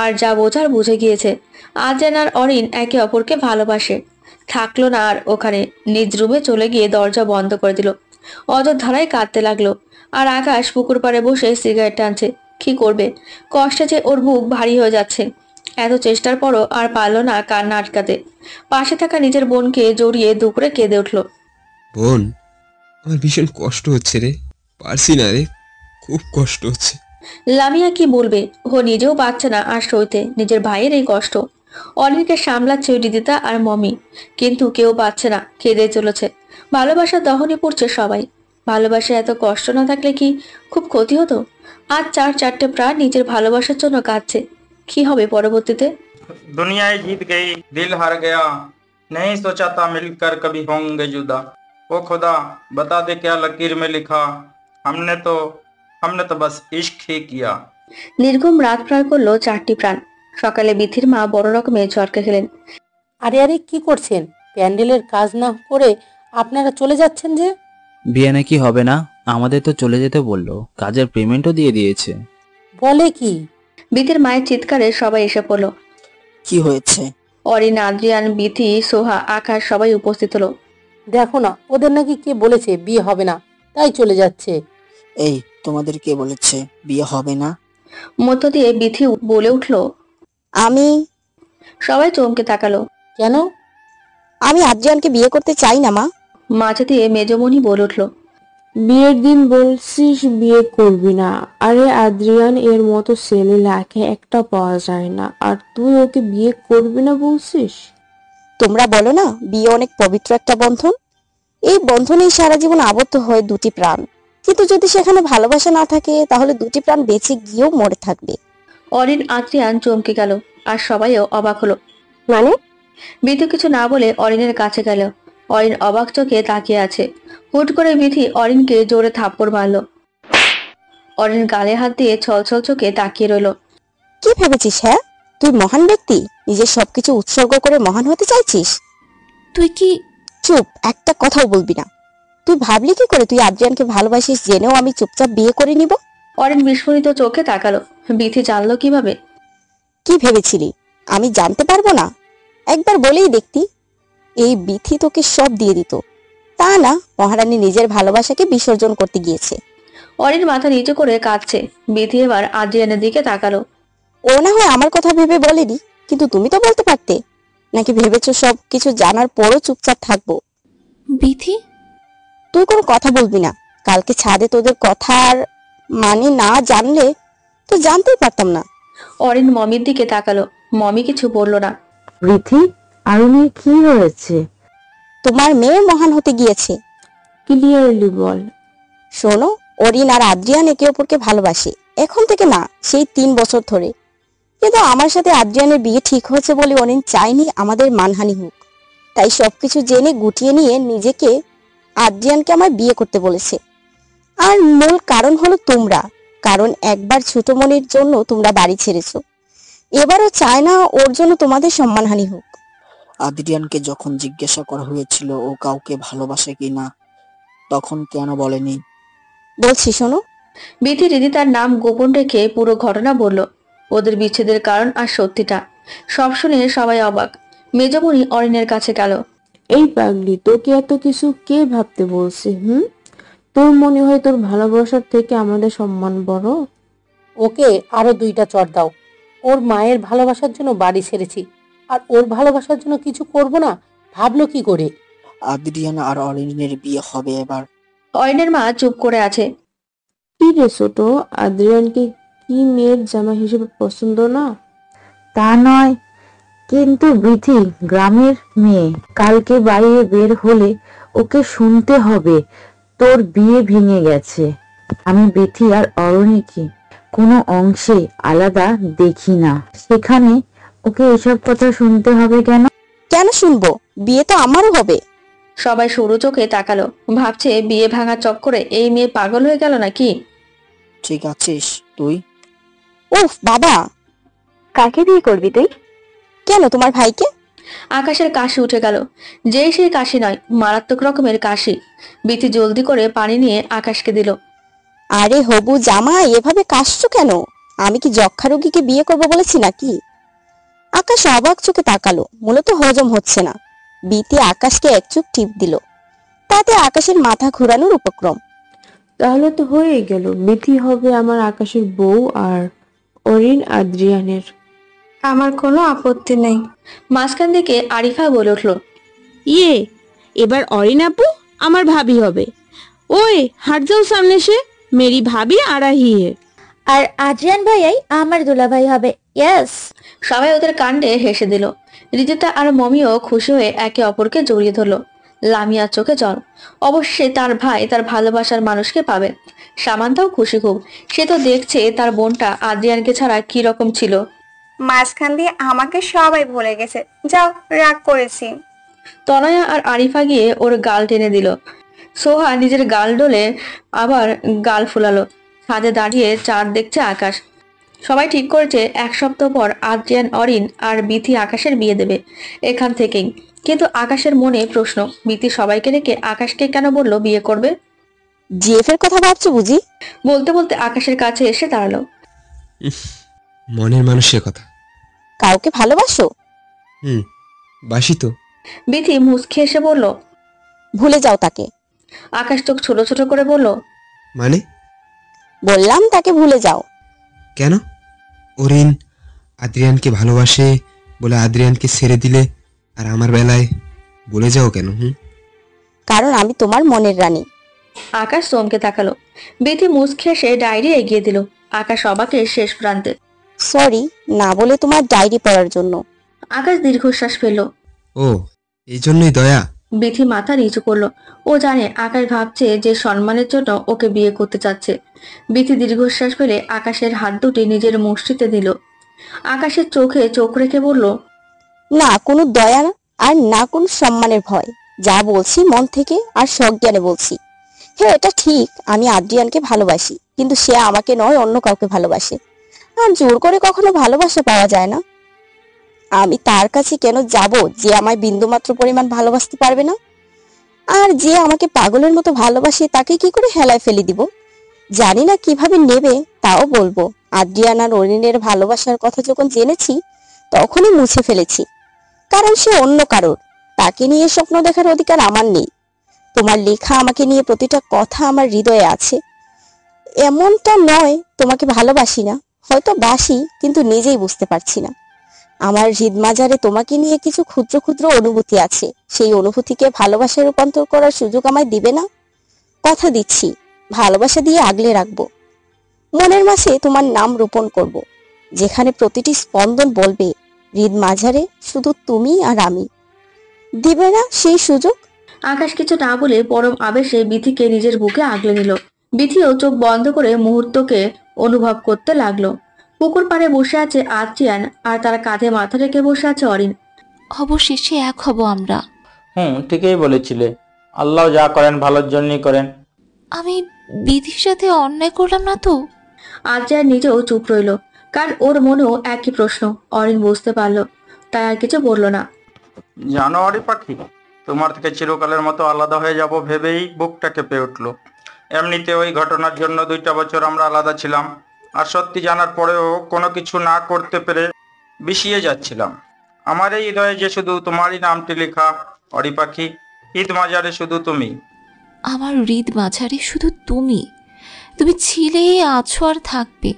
আর যা বোঝার বুঝে গিয়েছে, আদ্রিয়ান আর অরিন একে অপরকে ভালোবাসে। থাকলো না আর ওখানে, নিজ রুমে চলে গিয়ে দরজা বন্ধ করে দিল। অযোধ্যারায় কাঁদতে লাগলো। আর আকাশ পুকুর পাড়ে বসে সিগারেট টানছে। কি করবে, কষ্টে যে ওর বুক ভারী হয়ে যাচ্ছে। এত চেষ্টার পরও আর পারলো না কান্না আটকাতে। পাশে থাকা নিজের বোনকে জড়িয়ে দুপুরে কেঁদে উঠল। বোন, আমার ভীষণ কষ্ট হচ্ছে রে, পারছি না রে, খুব কষ্ট হচ্ছে। লামিয়া কি বলবে, ও নিজেও পাচ্ছে না আর সইতে নিজের ভাইয়ের এই কষ্ট। অনিলকে সামলাচ্ছে হৃদিতা আর মমি, কিন্তু কেউ পাচ্ছে না, কেঁদে চলেছে। ভালোবাসার দহনে পড়ছে সবাই। ভালোবাসা এত কষ্ট না থাকলে কি খুব ক্ষতি হতো? আজ চারটে প্রাণ নিজের ভালোবাসার জন্য কাঁদছে। কি হবে পরবর্তীতে? दुनियाएं जीत गई, दिल हार गया, नहीं सोचा था मिलकर कभी होंगे जुदा। ओ खुदा बता दे क्या लकीर में लिखा, हमने तो बस इश्क ही किया। নির্ঘুম রাত পার করলো চারটি প্রাণ। সকালে বিথির মা বড় রকমের ঝটকা খেলেন। আরে আরে, কি করছেন? প্যান্ডেলের কাজ না করে আপনারা চলে যাচ্ছেন যে? বিয়ে নাকি হবে না, আমাদের তো চলে যেতে বললো, কাজের পেমেন্টও দিয়ে দিয়েছে। বলে কি? বিথির মায়ের চিৎকারে সবাই এসে পড়লো। কি হয়েছে? অরিন, আদ্রিয়ান, বিথি, সোহা, আকাশ সবাই উপস্থিত হলো। দেখো না, ওদের নাকি কে বলেছে বিয়ে হবে না, তাই চলে যাচ্ছে। এই, তোমাদের কে বলেছে বিয়ে হবে না? মধ্য দিয়ে বিথি বলে উঠল, আমি সবাই চমকে তাকালো। কেন? আমি আদ্রিয়ানকে বিয়ে করতে চাই না মা। মাঝে দিয়ে মেজমণি বলে উঠল, বিয়ের দিন বলছিস বিয়ে করবি না। আরে আদ্রিয়ান এর মতো ছেলে লাখে একটা পাওয়া যায় না, আর তুই ওকে বিয়ে করবি না বলছিস? তোমরা বলো না বিয়ে অনেক পবিত্র একটা বন্ধন, এই বন্ধনেই সারা জীবন আবদ্ধ হয় দুটি প্রাণ। কিন্তু যদি সেখানে ভালোবাসা না থাকে তাহলে দুটি প্রাণ বেঁচে গিয়েও মরে থাকবে। অরিন আদ্রিয়ান চমকে গেল, আর সবাইও অবাক হলো। মানে? বিথি কিছু না বলে অরিনের কাছে গেল। অরিন অবাক চোখে তাকিয়ে আছে। হুট করে বিথি অরিনকে জোরে থাপ্পড় মারল। অরিন গালে হাত দিয়ে ছলছল চোখে তাকিয়ে রইল। কি ভেবেছিস? হ্যাঁ, তুই মহান ব্যক্তি, নিজের সবকিছু উৎসর্গ করে মহান হতে চাইছিস? তুই কি? চুপ, একটা কথাও বলবি না। তুই ভাবলি কি করে তুই আদ্রিয়ানকে ভালোবাসিস জেনেও আমি চুপচাপ বিয়ে করে নিব? অরিন বিস্ফোরিত চোখে তাকালো। বিথি জানলো কিভাবে? কি ভেবেছিলি আমি জানতে পারবো না? একবার বলেই দেখতি, এই বিথি তোকে সব দিয়ে দিত। তা না, মহারানী নিজের ভালোবাসাকে বিসর্জন করতে গিয়েছে। অরিন মাথা নিচু করে কাঁদছে। বিথি এবার আদ্রিয়ানের দিকে তাকালো। ও না হয় আমার কথা ভেবে বলেনি, কিন্তু তুমি তো বলতে পারতে। নাকি ভেবেছো সব কিছু জানার পরও চুপচাপ থাকবো? বিথি, তুই কোনো কথা বলবি না। কালকে ছাদে তোদের কথার মানে না জানলে তো জানতেই পারতাম না। অরিন মমির দিকে তাকালো। মমি কিছু বলল না। বিথি, আরুনের কি হয়েছে? তোমার মেয়ে মহান হতে গিয়েছে। ক্লিয়ারলি বল। শোনো, অরিন আর আদ্রিয়ান একে অপরকে ভালোবাসে, এখন থেকে না, সেই 3 বছর ধরে। কিন্তু আমার সাথে আদ্রিয়ানের বিয়ে ঠিক হয়েছে বলে অরিন চাইনি আমাদের মানহানি হোক। তাই সবকিছু জেনে গুটিয়ে নিয়ে নিজেকে আদ্রিয়ানকে আমার বিয়ে করতে বলেছে। আর মূল কারণ হলো তোমরা। কারণ একবার ছোট মনির জন্য তোমরা বাড়ি ছেড়েছো, এবারও চায় না ওর জন্য তোমাদের সম্মানহানি হোক। আদ্রিয়ানকে যখন জিজ্ঞাসা করা হয়েছিল ও কাউকে ভালোবাসে কিনা, তখন কেন বলেনি? বলছি শোনো। বিথি রিদিতার নাম গোপন রেখে পুরো ঘটনা বলল। ওদের বিচ্ছেদের কারণ আর সত্যিটা সব শুনে সবাই অবাক। মেজমণি অরিনের কাছে গেল। এই পাগলি, তোকে এত কিছু কে ভাবতে বলছে? তোর মনে হয় তোর ভালোবাসার থেকে আমাদের সম্মান বড়? ওকে আরো 2টা চড় দাও। ওর মায়ের ভালোবাসার জন্য বাড়ি ছেড়েছি, আর ওর ভালোবাসার জন্য কিছু করব না ভাবলো কি করে? আদ্রিয়ান আর অরিনের বিয়ে হবে এবার। অরিনের মা চুপ করে আছে। কি রে ছোট, আদ্রিয়ানকে কি মেয়ের জামাই হিসেবে পছন্দ না? তা নয়, কিন্তু বিথি গ্রামের মেয়ে, কালকে বাইরে বের হলে ওকে শুনতে হবে তোর বিয়ে ভেঙে গেছে। আমি বিথি আর অরুণীকে কোনো অংশে আলাদা দেখি না, সেখানে ওকে এসব কথা শুনতে হবে কেন? কেন শুনবো? বিয়ে তো আমারও হবে। সবাই সরু চোখে তাকালো, ভাবছে বিয়ে ভাঙা চক্করে এই মেয়ে পাগল হয়ে গেল নাকি। ঠিক আছিস তুই? উফ বাবা, কাকে বিয়ে করবি তুই? কেন, তোমার ভাইকে? আকাশের কাশি উঠে গেল। যেই সেই কাশি নয়, মারাত্মক রকমের কাশি। বিথি জলদি করে পানি নিয়ে আকাশকে দিল। আরে হবু জামাই, এভাবে কাশছো কেন? আমি কি যক্ষা রোগীকে বিয়ে করবো বলেছি নাকি? আকাশ অবাক চোখে তাকালো, মূলত হজম হচ্ছে না। বিথি আকাশকে এক চুপ টিপ দিল, তাতে আকাশের মাথা ঘুরানোর উপক্রম। তাহলে তো হয়ে গেল, বিথি হবে আমার আকাশের বউ আর অরিন আদ্রিয়ানের। আমার কোনো আপত্তি নেই। মাঝখান থেকে আরিফা বলে উঠল, ইয়ে, এবার অরিন আপু আমার ভাবি হবে। ওই হাট যাও সামনে সে, মেরি ভাবি আড়াহি হে। আর আদ্রিয়ান ভাইয়াই আমার দুলাভাই হবে। ইয়েস। সবাই ওদের কাণ্ডে হেসে দিল। রিদিতা আর মমিও খুশি হয়ে একে অপরকে জড়িয়ে ধরলো। লামিয়ার চোখে জল। অবশ্যই তার ভাই তার ভালোবাসার মানুষকে পাবে। সামান্তাও খুশি খুব। সে তো দেখছে তার বোনটা আদ্রিয়ানকে ছাড়া কি রকম ছিল। মাঝখান দিয়ে আমাকে সবাই ভুলে গেছে। যাও, রাগ করেছি। তনয়া আর আরিফা গিয়ে ওর গাল টেনে দিল। সোহা নিজের গাল ডলে আবার গাল ফুলালো। ছাদে দাঁড়িয়ে চাঁদ দেখছে আকাশ। সবাই ঠিক করেছে 1 সপ্তাহ পর আদ্রিয়ান, অরিন আর বিথি আকাশের বিয়ে দেবে এখান থেকেই। কিন্তু আকাশের মনে প্রশ্ন, বিথি সবাইকে রেখে আকাশকে কেন বললো বিয়ে করবে? জিএফ এর কথা ভাবছো বুঝি? বলতে বলতে আকাশের কাছে এসে দাঁড়ালো। মনের মানুষের কথা। কাউকে ভালোবাসো? বাসি তো। বিথি মুচকি এসে বলল, ভুলে যাও তাকে। আকাশ চোখ ছোট ছোট করে বলল, মানে? বললাম তাকে ভুলে যাও। কেন? অরিন আদ্রিয়ানকে ভালোবাসে বলে আদ্রিয়ানকে ছেড়ে দিলে, আর আমার বেলায় বলে যাও কেন? কারণ আমি তোমার মনের রানী। আকাশ চমকে তাকালো। বিথি মুচকি এসে ডায়েরি এগিয়ে দিল। আকাশ অবাকের শেষ প্রান্তে। সরি, না বলে তোমার ডায়েরি পড়ার জন্য। আকাশ দীর্ঘশ্বাস ফেলল। ও, এই জন্যই দয়া? বিথি মাথা নিচু করলো। ও জানে আকাশ ভাবছে যে সম্মানের জন্য ওকে বিয়ে করতে চাচ্ছে। বিথি দীর্ঘশ্বাস ফেলে আকাশের হাত দুটি নিজের মুষ্টিতে দিল। আকাশের চোখে চোখ রেখে বলল, না কোনো দয়া আর না কোনো সম্মানের ভয়, যা বলছি মন থেকে আর সজ্ঞানে বলছি। হ্যাঁ, এটা ঠিক, আমি আদ্রিয়ানকে ভালোবাসি, কিন্তু সে আমাকে নয় অন্য কাউকে ভালোবাসে। আর জোর করে কখনো ভালোবাসা পাওয়া যায় না। আমি তার কাছে কেন যাব যে আমায় বিন্দুমাত্র পরিমাণ ভালোবাসতে পারবে না? আর যে আমাকে পাগলের মতো ভালোবাসে তাকে কি করে হেলায় ফেলে দিব? জানি না কিভাবে নেবে, তাও বলবো। আদ্রিয়ান আর অরিনের ভালোবাসার কথা যখন জেনেছি তখনই মুছে ফেলেছি, কারণ সে অন্য কারোর। তাকে নিয়ে স্বপ্ন দেখার অধিকার আমার নেই। তোমার লেখা আমাকে নিয়ে প্রতিটা কথা আমার হৃদয়ে আছে। এমনটা নয় তোমাকে ভালোবাসি না, হয়তো বাসি, কিন্তু নিজেই বুঝতে পারছি না। আমার হৃদমাজারে তোমাকে নিয়ে কিছু ক্ষুদ্র ক্ষুদ্র অনুভূতি আছে। সেই অনুভূতিকে ভালোবাসায় রূপান্তর করার সুযোগ আমায় দিবে না? কথা দিচ্ছি, ভালোবাসা দিয়ে আগলে রাখবো। মনের মাঝে তোমার নাম রোপণ করব, যেখানে প্রতিটি স্পন্দন বলবে হৃদমাজারে শুধু তুমি আর আমি। দিবে না সেই সুযোগ? আকাশ কিছু না বলে পরম আবেশে বিথিকে নিজের বুকে আগলে নিল। বিথিও চোখ বন্ধ করে মুহূর্তকে অনুভব করতে লাগলো। পুকুর পাড়ে বসে আছে আদ্রিয়ান, আর তার কাঁধে মাথা রেখে বসে আছে অরিন। অবশেষে এক হব আমরা। ঠিকই বলেছিলে, আল্লাহ যা করেন ভালোর জন্যই করেন। আমি বিধির সাথে অন্যায় করলাম না তো? আদ্রিয়ান নিজেও চুপ রইল, কারণ ওর মনেও একই প্রশ্ন। অরিন বুঝতে পারলো, তাই আর কিছু বলল না। জানোয়ারি পাখি, তোমার থেকে চিরকালের মতো আলাদা হয়ে যাব ভেবেই বুকটা কেঁপে উঠলো। এমনিতে ওই ঘটনার জন্য 2টা বছর আমরা আলাদা ছিলাম, আর সত্যি জানার পরেও কোনো কিছু না করতে পেরে বিষিয়ে যাচ্ছিলাম। আমার এই হৃদয়ে যে শুধু তোমারই নামটি লেখা, অরি পাখি, ঈদ মাজারে শুধু তুমি। আমার হৃদ মাঝারে শুধু তুমি। তুমি ছিলে, আছো আর থাকবে।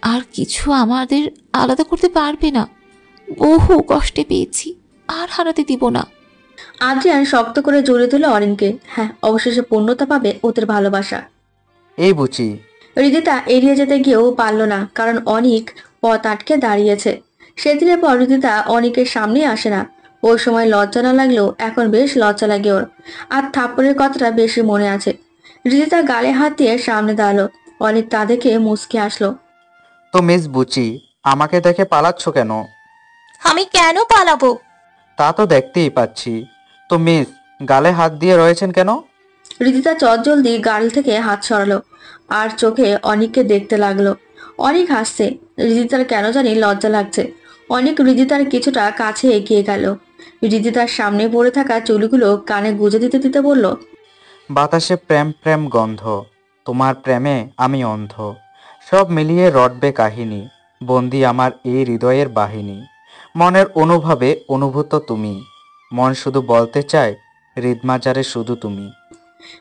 আর কিছু আমাদের আলাদা করতে পারবে না। বহু কষ্টে পেয়েছি, আর হারাতে দিব না। আদ্রিয়ান শক্ত করে জড়িয়ে দিল অরিনকে। হ্যাঁ, অবশেষে পূর্ণতা পাবে ওদের ভালোবাসা। এই বুচি। হৃদিতা এড়িয়ে যেতে গিয়েও পারল না, কারণ অনিক পথ আটকে দাঁড়িয়েছে। সেদিনের পর হৃদিতা অনিকের সামনে আসে না। ওই সময় লজ্জা না লাগলেও এখন বেশ লজ্জা লাগে ওর। আর থাপ্পড়ের কথাটা বেশি মনে আছে। হৃদিতা গালে হাত দিয়ে সামনে দাঁড়ালো। অনিক তা দেখে মুচকি আসলো। তো মিস বুচি, আমাকে দেখে পালাচ্ছ কেন? আমি কেন পালাবো? তা তো দেখতেই পাচ্ছি। তো মিস, গালে হাত দিয়ে রয়েছেন কেন? হৃদিতা চটজলদি গাল থেকে হাত সরালো আর চোখে অনিককে দেখতে লাগলো। অনিক হাসছে। হৃদিতার কেন জানি লজ্জা লাগছে। অনিক হৃদিতার কিছুটা কাছে এগিয়ে গেল। হৃদিতার সামনে পড়ে থাকা চুলগুলো কানে গুজে দিতে দিতে বলল, বাতাসে প্রেম প্রেম গন্ধ, তোমার প্রেমে আমি অন্ধ। সব মিলিয়ে রটবে কাহিনী, বন্দি আমার এই হৃদয়ের বাহিনী। মনের অনুভবে অনুভূত তুমি, মন শুধু বলতে চায় হৃদমাজারে শুধু তুমি।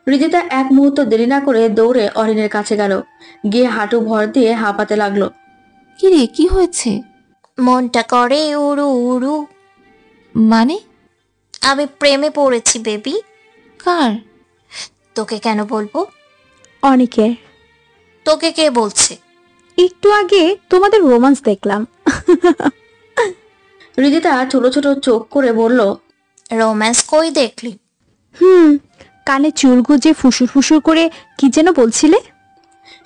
হৃদিতা এক মুহূর্ত দেরি না করে দৌড়ে অরিনের কাছে গেল। গিয়ে হাঁটু ভর দিয়ে হাঁপাতে লাগলো। কি রে, কি হয়েছে? মনটা করে উড়ু উড়ু। মানে? আমি প্রেমে পড়েছি বেবি। কার? তোকে কেন বলবো? অনেকের। তোকে কে বলছে? একটু আগে তোমাদের রোমান্স দেখলাম। হৃদিতা ছোট ছোট চোখ করে বলল, রোম্যান্স কই দেখলি? কানে চুল গুজে ফুসুর ফুসুর করে কি যেন বলছিলে?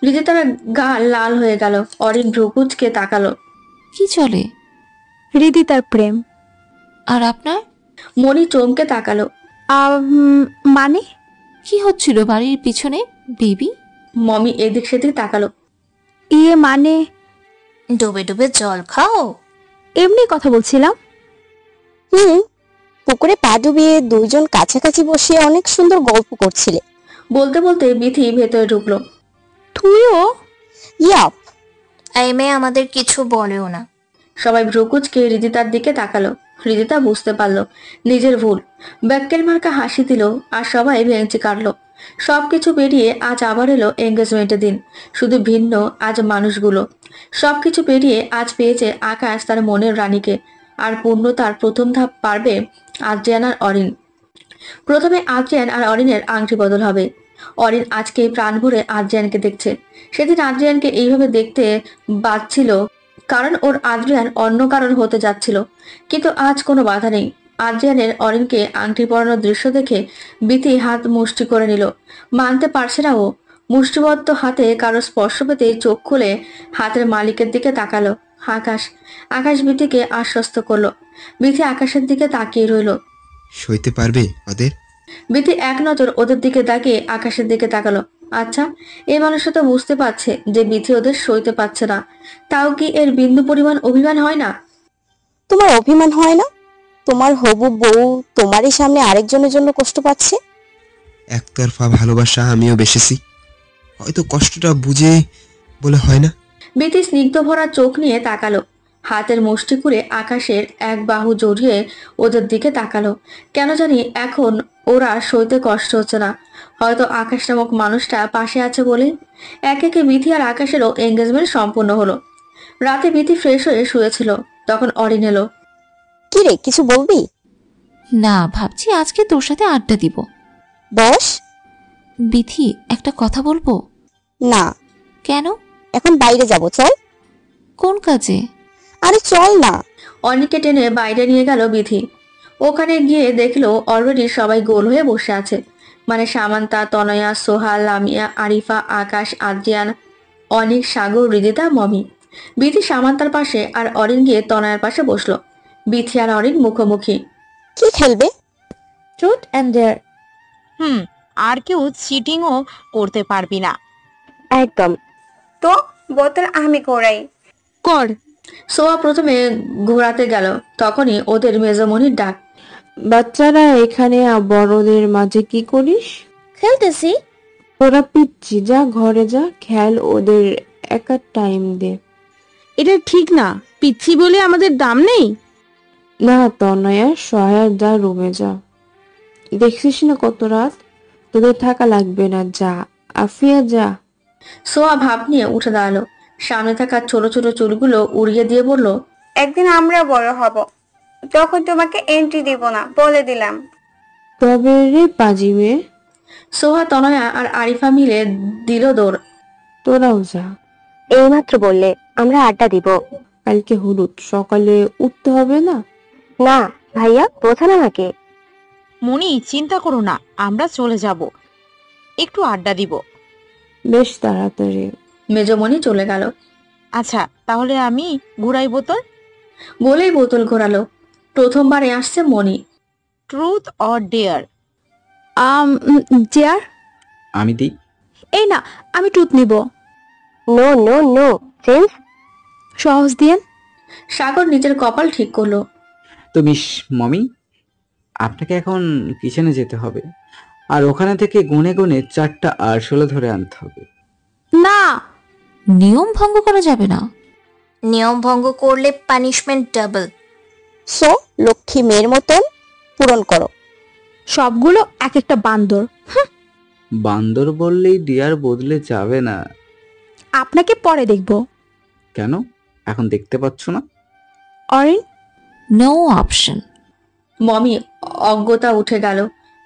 হৃদিতার গাল লাল হয়ে গেল। অরিন ভ্রুকুচকে তাকালো। কি চলে? হৃদিতার প্রেম। আর আপনার? মনি চমকে তাকালো। মানে? কি হচ্ছিল বাড়ির পিছনে বেবি? মমি এদিক সেদিক তাকালো। মানে ডুবে ডুবে জল খাও? এমনি কথা বলছিলাম। পুকুরে পা ডুবিয়ে দুইজন কাছাকাছি বসে অনেক সুন্দর গল্প করছিলে। বলতে বলতে বিথি ভেতরে ঢুকলো। তুইও? এই মেয়ে আমাদের কিছু বলেও না। সবাই ভ্রুকুচকে হৃদিতার দিকে তাকালো। হৃদিতা বুঝতে পারলো নিজের ভুল, ব্যাক্কেল মার্কা হাসি দিল আর সবাই বেঞ্চি কাটলো। সবকিছু পেরিয়ে আজ আবার এলো এঙ্গেজমেন্টের দিন, শুধু ভিন্ন আজ মানুষগুলো। সবকিছু পেরিয়ে আজ পেয়েছে আকাশ তার মনের রানীকে, আর পূর্ণ তার প্রথম ধাপ পারবে আদ্রিয়ান আর অরিন। প্রথমে আদ্রিয়ান আর অরিনের আংটি বদল হবে। অরিন আজকে প্রাণ ভরে আদ্রিয়ানকে দেখছে। সেদিন আদ্রিয়ানকে এইভাবে দেখতে বাজছিল কারণ ওর আদ্রিয়ান অন্য কারণ হতে যাচ্ছিল, কিন্তু আজ কোনো বাধা নেই। আদ্রিয়ানের অরিনকে আংটি পরানোর দৃশ্য দেখে বিথি হাত মুষ্টি করে নিল। মানতে পারছে না ও। মুষ্টিবদ্ধ হাতে কারো স্পর্শ পেতে চোখ খুলে হাতের মালিকের দিকে তাকালো আকাশ। আকাশ বিথিকে আশ্বস্ত করলো। বিথি আকাশের দিকে তাকিয়ে রইল। সইতে পারবে ওদের? বিথি এক নজর ওদের দিকে তাকিয়ে আকাশের দিকে তাকালো। আচ্ছা, এই মানুষটা তো বুঝতে পারছে যে বিথি ওদের সইতে পারছে না, তাও কি এর বিন্দু পরিমাণ অভিমান হয় না? তোমার অভিমান হয় না? তোমার হবু বউ তোমারই সামনে আরেকজনের জন্য কষ্ট পাচ্ছে। একতরফা ভালোবাসা আমিও বেসেছি, হয়তো কষ্টটা বুঝে বলে হয় না। বিথি স্নিগ্ধ ভরা চোখ নিয়ে তাকালো। হাতের মুষ্টি করে আকাশের এক বাহু জড়িয়ে ওদের দিকে তাকালো। কেন জানি এখন ওরা সইতে কষ্ট হচ্ছে না, হয়তো আকাশ নামক মানুষটা পাশে আছে বলে। একে একে বিথি আর আকাশেরও এঙ্গেজমেন্ট সম্পূর্ণ হলো। রাতে বিথি ফ্রেশ হয়ে শুয়েছিল, তখন অরিন এলো। কি রে, কিছু বলবি? না, ভাবছি আজকে তোর সাথে আড্ডা দিব। বস। বিথি, একটা কথা বলবো? না। কেন? এখন বাইরে যাব, চল। কোন কাজে? আরে চল না। অনিকে টেনে বাইরে নিয়ে গেল বিথি। ওখানে গিয়ে দেখলো অলরেডি সবাই গোল হয়ে বসে আছে, মানে সামান্তা, তনয়া, সোহাল, লামিয়া, আরিফা, আকাশ, আদ্রিয়ান, অনিক, সাগর, হৃদিতা, মমি। বিথি সামান্তার পাশে আর অরিন গিয়ে তনয়ার পাশে বসলো। বিথি আর অরিন মুখোমুখি। কি খেলবে? Truth and dare. আর কেউ চিটিংও করতে পারবি না। একদম। তো বোতল আমি ঘোরাই। কর। সোয়া প্রথমে ঘোরাতে গেল, তখনই ওদের মেজমনির ডাক। বাচ্চারা এখানে বড়দের মাঝে কি করিস? খেলতেছি। তোরা পিচ্ছি, যা ঘরে যা, খেল, ওদের একা টাইম দে। এটা ঠিক না, পিচ্ছি বলে আমাদের দাম নেই। না তনয়া, সহায়, যা রুমে যা। দেখছিস না কত রাত, তোদের থাকা লাগবে না, যা। আফিয়া যা। সোয়া ভাব নিয়ে উঠে দাঁড়ালো, সামনে থাকা ছোট ছোট চুলগুলো উড়িয়ে দিয়ে বলল, একদিন আমরা বড় হব, তখন তোমাকে এন্ট্রি দিব না, বলে দিলাম। তবে রে পাজি মেয়ে। সোহা, তনয়া আর আরিফা মিলে দিল দৌড়। তোরাও যা। এইমাত্র বললে আমরা আড্ডা দিব। কালকে হলুদ, সকালে উঠতে হবে না? না ভাইয়া, বোঝান আমাকে। মনি, চিন্তা করো না, আমরা চলে যাব, একটু আড্ডা দিব। বেশ তাড়াতাড়ি। মেজমণি চলে গেল। আচ্ছা, তাহলে আমি ঘুরাই বোতল। বলেই বোতল ঘোরালো। প্রথমবারে আসছে Moni. Truth or dare? Dare. আমি দিই। এই না, আমি ট্রুথ নিব। No no no, change. সহজ দিয়েন। সাগর নিজের কপাল ঠিক করলো। তো মিস মমি, আপনাকে এখন কিচেনে যেতে হবে, আর ওখানে থেকে গুনে গুনে 4টা আরশোলা ধরে আনতে হবে। না, নিয়ম ভঙ্গ করা যাবে না। নিয়ম ভঙ্গ করলে পানিশমেন্ট ডাবল। সো লক্ষ্মী মেয়ের মতন পূরণ করো। সবগুলো এক একটা বান্দর। বান্দর বললেই ডিয়ার বদলে যাবে না। আপনাকে পরে দেখব। কেন, এখন দেখতে পাচ্ছ না? অরিন? No option. মমি অজ্ঞতা উঠে গেল।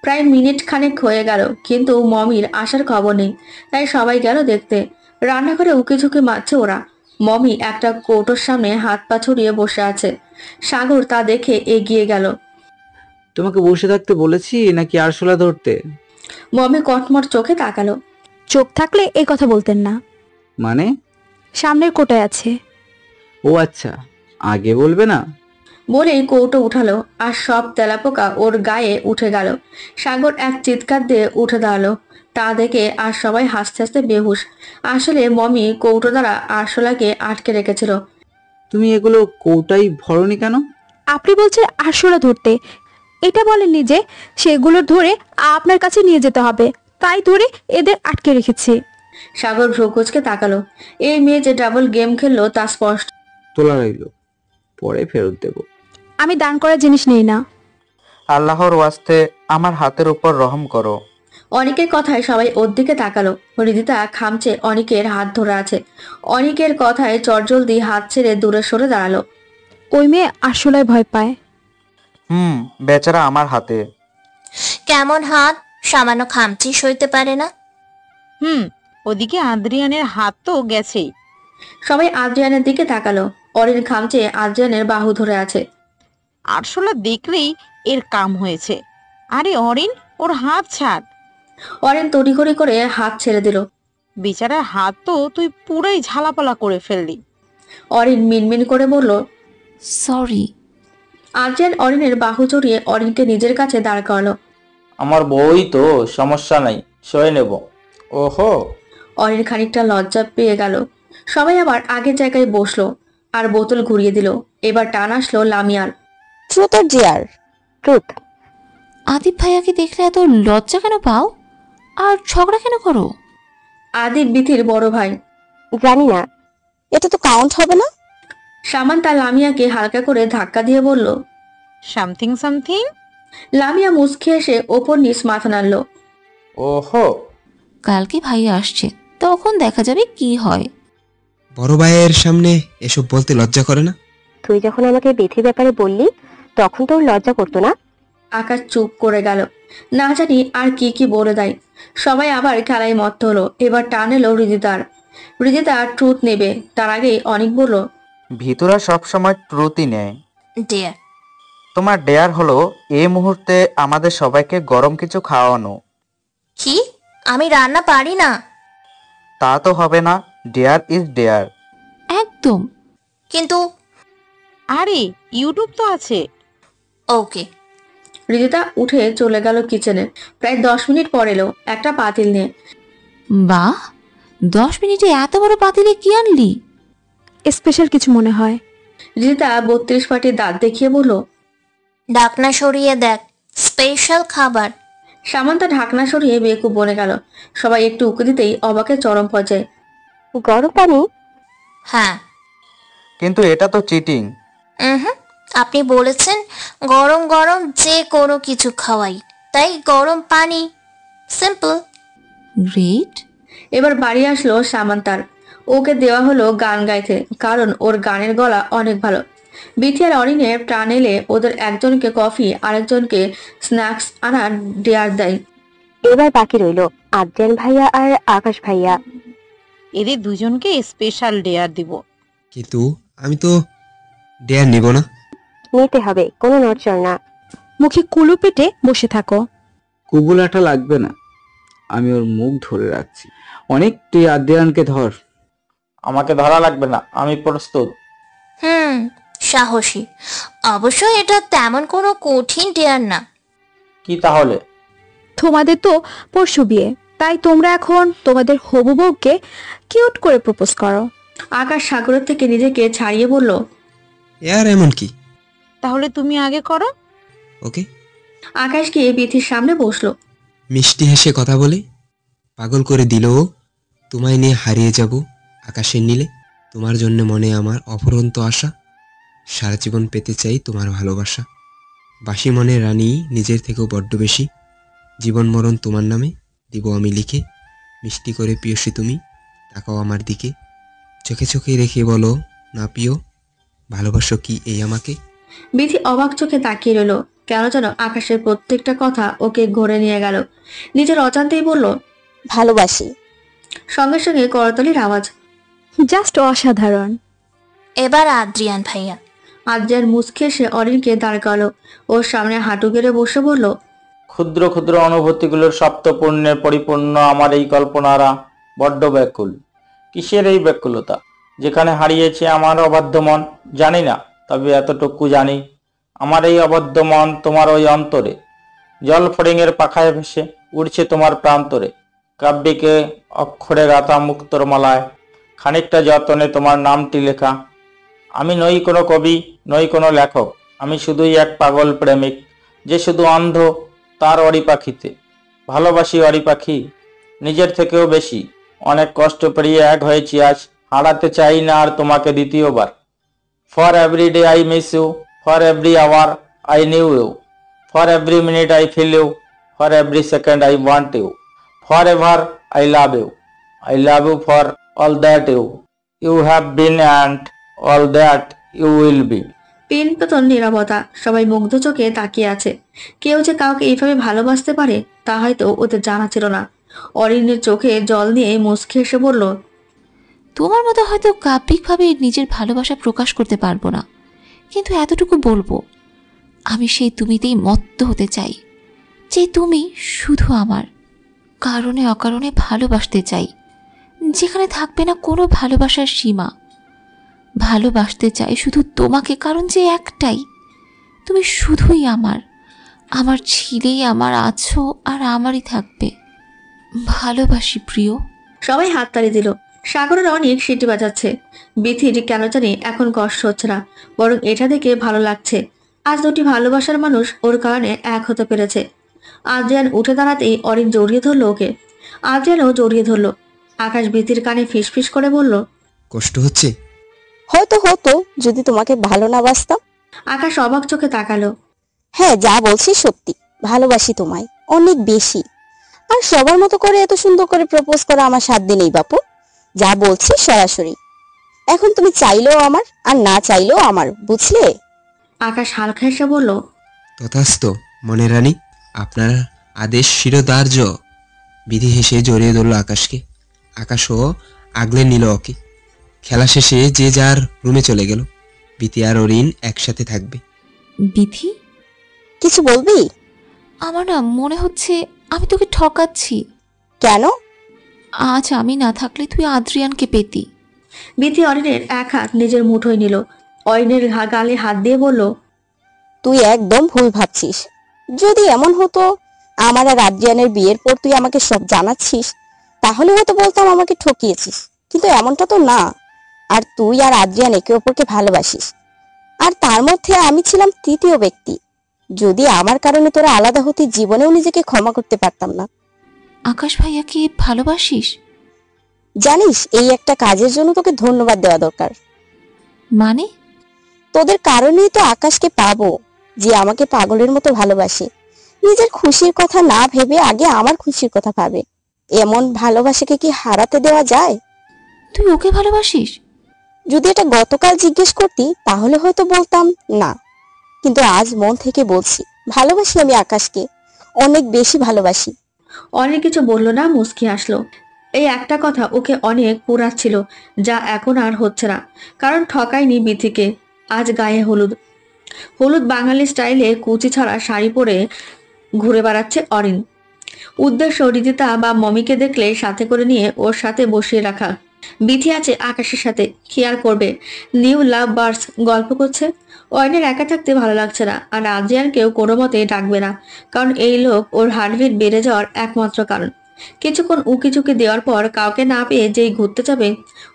প্রায় মিনিট খানেক হয়ে গেল, কিন্তু মমির আসার খবর নেই। তাই সবাই গেল দেখতে। রান্নাঘরে উকি ঝুঁকি মারছে ওরা। মমি একটা কৌটোর সামনে হাত পা ছড়িয়ে বসে আছে। সাগর তা দেখে এগিয়ে গেল। তোমাকে বসে থাকতে বলেছি নাকি আরশোলা ধরতে? মমি কটমট চোখে তাকালো। চোখ থাকলে এই কথা বলতেন না। মানে? সামনের কোটায় আছে। ও আচ্ছা, আগে বলবে না? বলেই কৌটো উঠালো, আর সব তেলাপোকা ওর গায়ে উঠে গেল। সাগর এক চিৎকার দিয়ে উঠে দাঁড়ালো। তা দেখে আর সবাই হাসতে হাসতে বেহুশ। আসলে মমি কৌটো দ্বারা আরশোলাকে আটকে রেখেছিল। তুমি এগুলো কৌটাই ভরনি কেন? আপনি বলছেন আরশোলা ধরতে, এটা বলেননি যে সেগুলো ধরে আপনার কাছে নিয়ে যেতে হবে, তাই ধরে এদের আটকে রেখেছি। সাগর ভ্রুকুচকে তাকালো। এই মেয়ে যে ডাবল গেম খেললো তা স্পষ্ট। তোলা রইল, পরে ফেরত দেব। আমি দান করার জিনিস নেই না। আল্লাহর ওয়াস্তে আমার হাতের উপর রহম করো। অনিকের কথায় সবাই ওর দিকে তাকালো। হৃদিতা খামচে অনিকের হাত ধরে আছে। অনিকের কথায় চটজলদি হাত ছেড়ে দূরে সরে দাঁড়ালো। ওই মেয়ে আসলে ভয় পায়। বেচারা আমার হাতে। কেমন হাত? সামান্য খামচি সইতে পারে না? ওদিকে আদ্রিয়ানের হাত তো গেছেই। সবাই আদ্রিয়ানের দিকে তাকালো। অরিন খামচে আদ্রিয়ানের বাহু ধরে আছে। আরশোলা দেখলেই এর কাম হয়েছে। আরে অরিন, ওর হাত ছাড়। অরিন তড়িঘড়ি করে হাত ছেড়ে দিল। বেচারার হাত তো তুই পুরাই ঝালাপালা করে ফেললি। অরিন মিনমিন করে বলল, সরি। আদ্রিয়ান অরিনের বাহু জড়িয়ে অরিনকে নিজের কাছে দাঁড় করালো। আমার বউই তো, সমস্যা নাই, সয়ে নেব। ওহো। অরিন খানিকটা লজ্জা পেয়ে গেল। সবাই আবার আগের জায়গায় বসলো আর বোতল ঘুরিয়ে দিল। এবার টান আসলো লামিয়ার। ট্রুথ আর ডিয়ার? ট্রুথ। আদিব ভাইয়াকে দেখলে এত লজ্জা কেন পাও আর ঝগড়া কেন করো? আদিব বিথির বড় ভাই। জানি না, এটা তো কাউন্ট হবে না। সামান্তা লামিয়াকে হালকা করে ধাক্কা দিয়ে বলল, সামথিং সামথিং। লামিয়া মুচকি এসে ওপর নিচ মাথা নাড়ল। ওহো। কালকে ভাইয়া আসছে, তখন দেখা যাবে কি হয়। বড় ভাইয়ের সামনে এসব বলতে লজ্জা করে না? তুই যখন আমাকে বিথির ব্যাপারে বললি তখন তোর লজ্জা করতো না? আকাশ চুপ করে গেল। না জানি আর কি কি বলে দেয়। সবাই আবার খেলায় মত্ত হলো। এবার টান এলো হৃদিতার। হৃদিতা ট্রুথ নেবে, তার আগেই অনেক বলল, ভিতরা সবসময় ট্রুথই নেয়। ডিয়ার। তোমার ডেয়ার হলো এই মুহূর্তে আমাদের সবাইকে গরম কিছু খাওয়ানো। কি? আমি রান্না পারি না। তা তো হবে না, ডেয়ার ইজ ডেয়ার। একদম। কিন্তু আরে ইউটিউব তো আছে। ওকে। হৃদিতা উঠে চলে গেল কিচেনে। প্রায় 10 মিনিট পর এলো একটা পাতিল নিয়ে। বাহ, 10 মিনিটে এত বড় পাতিলে কি আনলি? স্পেশাল কিছু মনে হয়। হৃদিতা 32 পাটি দাঁত দেখিয়ে বলল, ঢাকনা সরিয়ে দেখ, স্পেশাল খাবার। সামান্তা ঢাকনা সরিয়ে বেকুব বনে গেল। সবাই একটু উঁকি দিতেই অবাকের চরম পর্যায়ে। গরম পানি? হ্যাঁ। কিন্তু এটা তো চিটিং। আপনি বলেছেন গরম গরম যে কোনো কিছু খাওয়াই, তাই গরম পানি। সিম্পল। গ্রেট। এবার বাড়ি আসলো সামান্তার। ওকে দেওয়া হলো গান গাইতে, কারণ ওর গানের গলা অনেক ভালো। বিথি আর অরিনের প্রাণ এলে ওদের একজনকে কফি আরেকজনকে স্ন্যাক্স আনার ডেয়ার দেয়। এবার বাকি রইল আদ্রিয়ান ভাইয়া আর আকাশ ভাইয়া। এদের দুজনকে স্পেশাল ডেয়ার দিব। কিন্তু আমি তো ডেয়ার নিব না। নিতে হবে, কোনো নড়চড় না। মুখে কুলু পেটে বসে থাকো। কুবুলাটা লাগবে না, আমি ওর মুখ ধরে রাখছি। অনেক, তুই আদ্রিয়ানকে ধর। আমাকে ধরা লাগবে না, আমি প্রস্তুত। সাহসী। অবশ্য এটা তেমন কোনো কঠিন ডেয়ার না। কি তাহলে? তোমাদের তো পরশু বিয়ে, তাই তোমরা এখন তোমাদের হবু বউকে কিউট করে প্রপোজ করো। আকাশ সাগরের থেকে নিজেকে ছাড়িয়ে বলল, আর এমন কি? তাহলে তুমি আগে করো। ওকে। আকাশ গিয়ে বিথির সামনে বসলো। মিষ্টি হেসে কথা বলে পাগল করে দিল ও। তোমায় নিয়ে হারিয়ে যাব আকাশের নীলে। তোমার জন্য মনে আমার অফুরন্ত আশা। সারা জীবন পেতে চাই তোমার ভালোবাসা। বাসি মনের রানী নিজের থেকেও বড্ড বেশি। জীবন মরণ তোমার নামে দিব আমি লিখে। মিষ্টি করে প্রিয়সী তুমি তাকাও আমার দিকে। চোখে চোখে রেখে বলো না প্রিয়, ভালোবাসো কি এই আমাকে? বিথি অবাক চোখে তাকিয়ে রইল। কেন যেন আকাশের প্রত্যেকটা কথা ওকে ঘরে নিয়ে গেল। নিজের অজান্তেই বলল, ভালোবাসি। সঙ্গে সঙ্গে করতালির আওয়াজ। জাস্ট অসাধারণ। এবার আদ্রিয়ান ভাইয়া। আদ্রিয়ান মুচকে এসে অরিনকে দাঁড় করালো। ওর সামনে হাঁটু গেড়ে বসে বলল, ক্ষুদ্র ক্ষুদ্র অনুভূতিগুলোর সপ্তপূর্ণে পরিপূর্ণ আমার এই কল্পনারা বড্ড ব্যাকুল। কিসের এই ব্যাকুলতা? যেখানে হারিয়েছে আমার অবাধ্য মন, জানি না, তবে এতটুকু জানি আমার এই অবাধ্য মন তোমার ওই অন্তরে জল ফড়িংয়ের পাখায় ভেসে উড়ছে তোমার প্রান্তরে। কাব্যিকে অক্ষরে গাথা মুক্তর মালায় খানিকটা যতনে তোমার নামটি লেখা। আমি নই কোনো কবি, নই কোনো লেখক, আমি শুধুই এক পাগল প্রেমিক যে শুধু অন্ধ তার অরি পাখিতে। ভালোবাসি অরি পাখি নিজের থেকেও বেশি। অনেক কষ্ট পেরিয়ে এক হয়েছি আজ, হারাতে চাই না আর তোমাকে দ্বিতীয়বার। For every day I miss you, For every hour I knew you. For every minute I feel you. For every second I want you. Forever I love you. I love you for all that you have been and all that you will be. পেন পেতন নীরবতা, সবাই মুগ্ধ চোখে তাকিয়ে আছে। কেউ যে কাউকে এইভাবে ভালোবাসতে পারে তা হয়তো ওদের জানা ছিল না। অরিনের চোখে জল নিয়ে মুচকি এসে বলল, তোমার মতো হয়তো কাব্যিকভাবে নিজের ভালোবাসা প্রকাশ করতে পারবো না, কিন্তু এতটুকু বলবো, আমি সেই তুমিতেই মত্ত হতে চাই, যে তুমি শুধু আমার। কারণে অকারণে ভালোবাসতে চাই, যেখানে থাকবে না কোনো ভালোবাসার সীমা। ভালোবাসতে চাই শুধু তোমাকে, কারণ যে একটাই, তুমি শুধুই আমার, আমার ছিলেই, আমার আছো আর আমারই থাকবে। ভালোবাসি প্রিয়। সবাই হাততালি দিল। সাগরের অনেক সিটি বাজাচ্ছে। বিথির কেন জানি এখন কষ্ট হচ্ছে না, বরং এটা দেখে ভালো লাগছে। আজ দুটি ভালোবাসার মানুষ ওর কারণে এক হতে পেরেছে। আদ্রিয়ান উঠে দাঁড়াতেই অরিন জড়িয়ে ধরলো ওকে। আদ্রিয়ানও জড়িয়ে ধরলো। আকাশ বিথির কানে ফিসফিস করে বলল, কষ্ট হচ্ছে? হয়তো হতো যদি তোমাকে ভালো না বাসতাম। আকাশ অবাক চোখে তাকালো। হ্যাঁ, যা বলছি সত্যি, ভালোবাসি তোমায় অনেক বেশি। আর সবার মতো করে এত সুন্দর করে প্রপোজ করা আমার সাধ্য নেই বাপু। যা বলছি সরাসরি। এখন তুমি চাইলেও আমার আর না চাইলেও আমার, বুঝলে? আকাশ হালকা হেসে বলল, তথাস্তু মনে রানী, আপনার আদেশ শিরোধার্য। বিধি হেসে জড়িয়ে ধরল আকাশকে। আকাশও আগলে নিল ওকে। খেলা শেষে যে যার রুমে চলে গেল। বিথি আর অরিন একসাথে থাকবে। বিথি, কিছু বলবি? আমার না মনে হচ্ছে আমি তোকে ঠকাচ্ছি। কেন? আজ আমি না থাকলে তুই আদ্রিয়ানকে পেতি। বিথি অরিনের এক হাত নিজের মুঠোয় নিল। অরিনের গালে হাত দিয়ে বলল, তুই একদম ভুল ভাবছিস। যদি এমন হতো আমার আর আদ্রিয়ানের বিয়ের পর তুই আমাকে সব জানাচ্ছিস, তাহলে হয়তো বলতাম আমাকে ঠকিয়েছিস, কিন্তু এমনটা তো না। আর তুই আর আদ্রিয়ান একে অপরকে ভালোবাসিস, আর তার মধ্যে আমি ছিলাম তৃতীয় ব্যক্তি। যদি আমার কারণে তোরা আলাদা হতে, জীবনেও নিজেকে ক্ষমা করতে পারতাম না। আকাশ ভাইয়াকে ভালোবাসিস? জানিস, এই একটা কাজের জন্য তোকে ধন্যবাদ দেওয়া দরকার। মানে? তোদের কারণেই তো আকাশকে পাবো, যে আমাকে পাগলের মতো ভালোবাসে। নিজের খুশির কথা না ভেবে আগে আমার খুশির কথা ভাবে। এমন ভালোবাসাকে কি হারাতে দেওয়া যায়? তুই ওকে ভালোবাসিস? যদি এটা গতকাল জিজ্ঞেস করতি তাহলে হয়তো বলতাম না, কিন্তু আজ মন থেকে বলছি, ভালোবাসি আমি আকাশকে, অনেক বেশি ভালোবাসি। অনেক কিছু বলল না, মুচকি আসলো। এই একটা কথা ওকে অনেক পোড়াচ্ছিল, যা এখন আর হচ্ছে না, কারণ ঠকায়নি বিথিকে। আজ গায়ে হলুদ হলুদ বাঙালি স্টাইলে কুচি ছাড়া শাড়ি পরে ঘুরে বেড়াচ্ছে অরিন। উদ্দেশ্য রিদিতা বা মমিকে দেখলে সাথে করে নিয়ে ওর সাথে বসিয়ে রাখা। বিথি আছে আকাশের সাথে, খেয়াল করবে নিউ লাভ বার্ডস গল্প করছে। অরিনের একা থাকতে ভালো লাগছে না, আর আদ্রিয়ানকেও কোনো মতে ডাকবে না, কারণ এই লোক ওর হার্টবিট বেড়ে যাওয়ার একমাত্র কারণ। কিছুক্ষণ উকি ঝুঁকি দেওয়ার পর কাউকে না পেয়ে যেই ঘুরতে যাবে,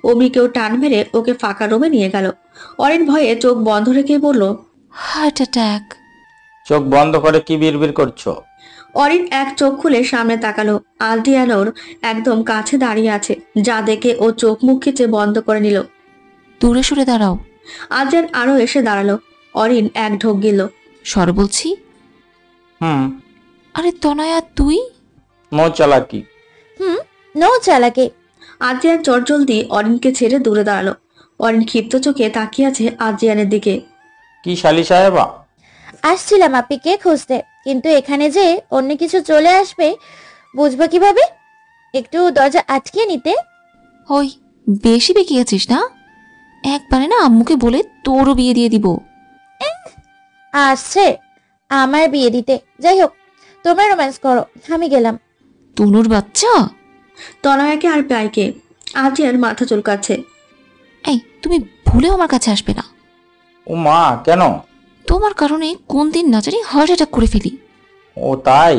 অমনি কেউ টান মেরে ওকে ফাঁকা রুমে নিয়ে গেল। অরিন ভয়ে চোখ বন্ধ রেখেই বলল, হার্ট অ্যাটাক। চোখ বন্ধ করে কি বিড়বিড় করছো? অরিন এক চোখ খুলে সামনে তাকালো। আদ্রিয়ানোর একদম কাছে দাঁড়িয়ে আছে, যা দেখে ও চোখ মুখ খিচে বন্ধ করে নিল। দূরে সরে দাঁড়াও। আদ্রিয়ান আরো এসে দাঁড়ালো। অরিন এক ঢোক গেল। সর বলছি। আরে তনয়া, তুই? নো চালাকি। নো চালাকি। আদ্রিয়ান চটজলদি অরিনকে ছেড়ে দূরে দাঁড়ালো। অরিন ক্ষিপ্ত চোখে তাকিয়ে আছে আদ্রিয়ানের দিকে। কি শালি সাহেবা? আসছিলাম আপিকে খুঁজতে, কিন্তু এখানে যে অন্য কিছু চলে আসবে বুঝবো কিভাবে? একটু দরজা আটকে নিতে। ওই বেশি বেঁকিয়েছিস না? একবারে না আম্মুকে বলে তোরও বিয়ে দিয়ে দিব। আসছে আমার বিয়ে দিতে। যাই হোক, তোমরা রোম্যান্স করো, আমি গেলাম। তনুর বাচ্চা। তনয়াকে আর প্রায়কে আদ্রিয়ান মাথা চুলকাচ্ছে। এই, তুমি ভুলেও আমার কাছে আসবে না। ও মা, কেন? তোমার কারণে কোন দিন না জানি হার্ট অ্যাটাক করে ফেলি। ও তাই?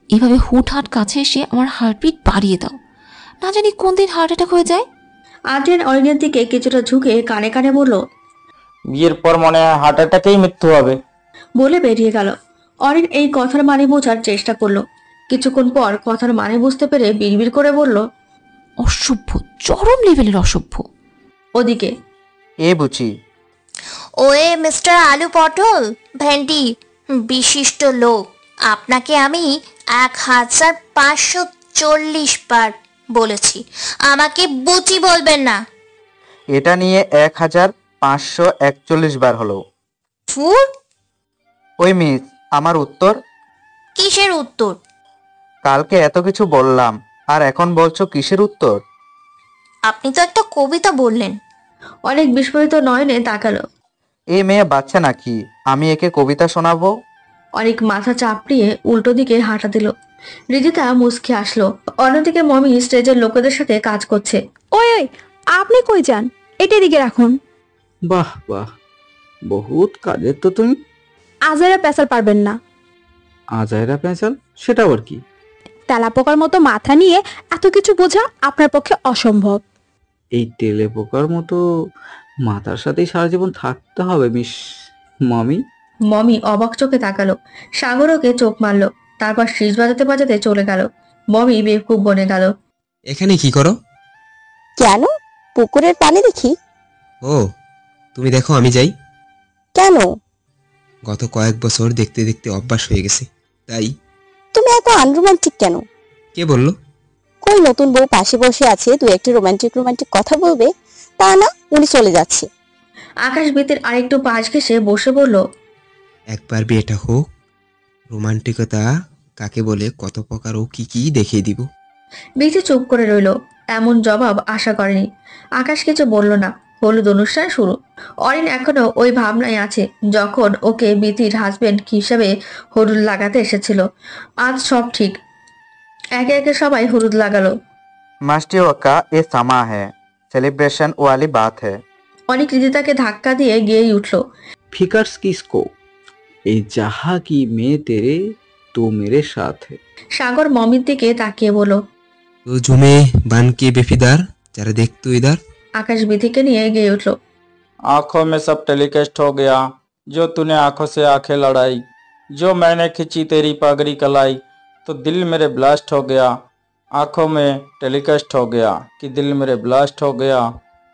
এভাবে হুটহাট কাছে এসে আমার হার্টবিট বাড়িয়ে দাও, না জানি কোন দিন হার্ট অ্যাটাক হয়ে যায়। আদ্রিয়ান অরিনের দিকে কিছুটা ঝুঁকে কানে কানে বলল, বিয়ের পর মনে হয় হার্ট অ্যাটাকেই মৃত্যু হবে। বলে বেরিয়ে গেল। অরিন এই কথার মানে বোঝার চেষ্টা করলো। কিছুক্ষণ পর কথার মানে বুঝতে পেরে বিড়বিড় করে বলল, অসভ্য, চরম লেভেলের অসভ্য। ওদিকে এ বুঝি ওয়ে মিস্টার আলু পটল ভেন্ডি বিশিষ্ট লোক, আপনাকে আমি 1540 বার বলেছি আমাকে বুচি বলবেন না। এটা নিয়ে 1541 বার হলো। ফুট ওই মিস, আমার উত্তর? কিসের উত্তর? কালকে এত কিছু বললাম আর এখন বলছো কিসের উত্তর? আপনি তো একটা কবিতা বললেন। অনেক বিস্ফোরিত নয়নে তাকালো। এই মেয়ে বাচ্চা নাকি আমি একে কবিতা শোনাবো? অনেক মাথা চাপড়িয়ে উল্টো দিকে হাঁটা দিল। রিদিতা মুচকি আসলো। অন্যদিকে মমি স্টেজের লোকেদের সাথে কাজ করছে। ওই ওই, আপনি কই যান? এটা দিকে রাখুন। বাহ বাহ, বহুত কাজের তো তুমি। আজাইরা পেঁচাল পারবেন না। আজাইরা পেঁচাল? সেটা আবার কি? তেলাপোকার মতো মাথা নিয়ে এত কিছু বোঝা আপনার পক্ষে অসম্ভব। এই তেলে পোকার মতো মাথার সাথেই সারা জীবন থাকতে হবে মিস মমি? মমি অবাক চোখে তাকালো। সাগরকে চোখ মারলো, তারপর শীষ বাজাতে বাজাতে চলে গেল। মমি বেকুব বনে গেল। এখানে কি করো? কেন? পুকুরের পানি দেখি। ও, তুমি দেখো আমি যাই। কেন? গত কয়েক বছর দেখতে দেখতে অভ্যাস হয়ে গেছে, তাই। তুমি এত আনরোমান্টিক কেন? কে বললো? কই নতুন বউ পাশে বসে আছে, তুই একটু রোমান্টিক কথা বলবে, তা না উনি চলে যাচ্ছে। আকাশ বেতের আরেকটু পাশ ঘেসে বসে বলল, একবার বিয়েটা হোক, রোমান্টিকতা কাকে বলে কত প্রকার ও কি কি দেখিয়ে দিব। বিথি চুপ করে রইল। এমন জবাব আশা করেনি। আকাশ কিছু বলল না। হলুদ অনুষ্ঠান শুরু। অরিন এখনো ওই ভাবনায় আছে যখন ওকে বিথির হাজবেন্ড হিসেবে হলুদ লাগাতে এসেছিল। আজ সব ঠিক। একে একে সবাই হলুদ লাগালো। মাস্টিও का ये समा है, सेलिब्रेशन वाली बात है। অনেক রিদিতাকে ধাক্কা দিয়ে গিয়েই উঠল। फिकर्स किसको, ए जहाँ की मैं तेरे तो मेरे साथ है। সাগর মমির দিকে তাকিয়ে বলল, তো জুমে বান के बेफिदार, जरा देख तो इधर। আকাশ বিথিকে নিয়ে এগিয়ে উঠল। आंखों में सब टेलीकास्ट हो गया, जो तूने आंखों से आंखें लड़ाई, जो मैंने खींची तेरी पगड़ी कलाई, तो दिल मेरे ब्लास्ट हो गया। आंखों में टेलीकास्ट हो गया कि दिल मेरे ब्लास्ट हो गया,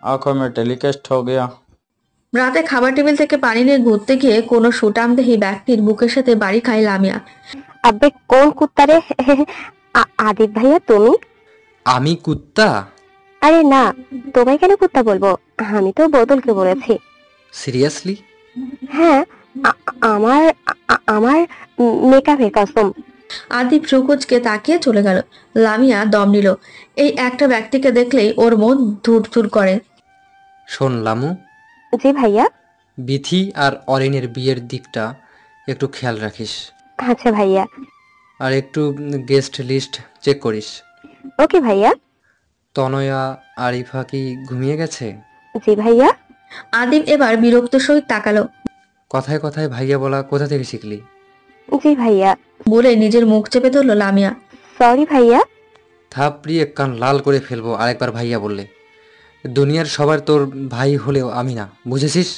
आंखों में टेलीकास्ट हो गया। রাতে খাবার টেবিল থেকে পানি নিয়ে ঘুরতে গিয়ে কোনো সুটামদেহী ব্যক্তির বুকের সাথে বাড়ি খায় লামিয়া। আব্বে কোন কুত্তা রে? আদিব ভাইয়া তুমি? আমি কুত্তা? আরে না, তোমায় কেন কুত্তা বলবো? আমি তো বদলকে বলেছি। সিরিয়াসলি? হ্যাঁ, আমার আমার মেকআপের কসম। আদিব রুকুজকে তাকিয়ে চলে গেল। লামিয়া দম নিল। এই একটা ব্যক্তিকে দেখলেই ওর মন ধুর ধুর করে। শোন লামু, জি ভাইয়া। বিথি আর অরিনের বিয়ের দিকটা একটু খেয়াল রাখিস। আচ্ছা ভাইয়া। আর একটু গেস্ট লিস্ট চেক করিস। ওকে ভাইয়া। তনয়া আরিফা কি ঘুমিয়ে গেছে? জি ভাইয়া। আদিব এবার বিরক্ত সহিত তাকালো। কথায় কথায় ভাইয়া বলা কোথা থেকে শিখলি? জি ভাইয়া। বলে নিজের মুখ চেপে ধরলো লামিয়া। সরি ভাইয়া। থাপড়িয়ে কান লাল করে ফেলবো আরেকবার ভাইয়া বললে। দুনিয়ার সবার তোর ভাই হলেও আমি না, বুঝেছিস?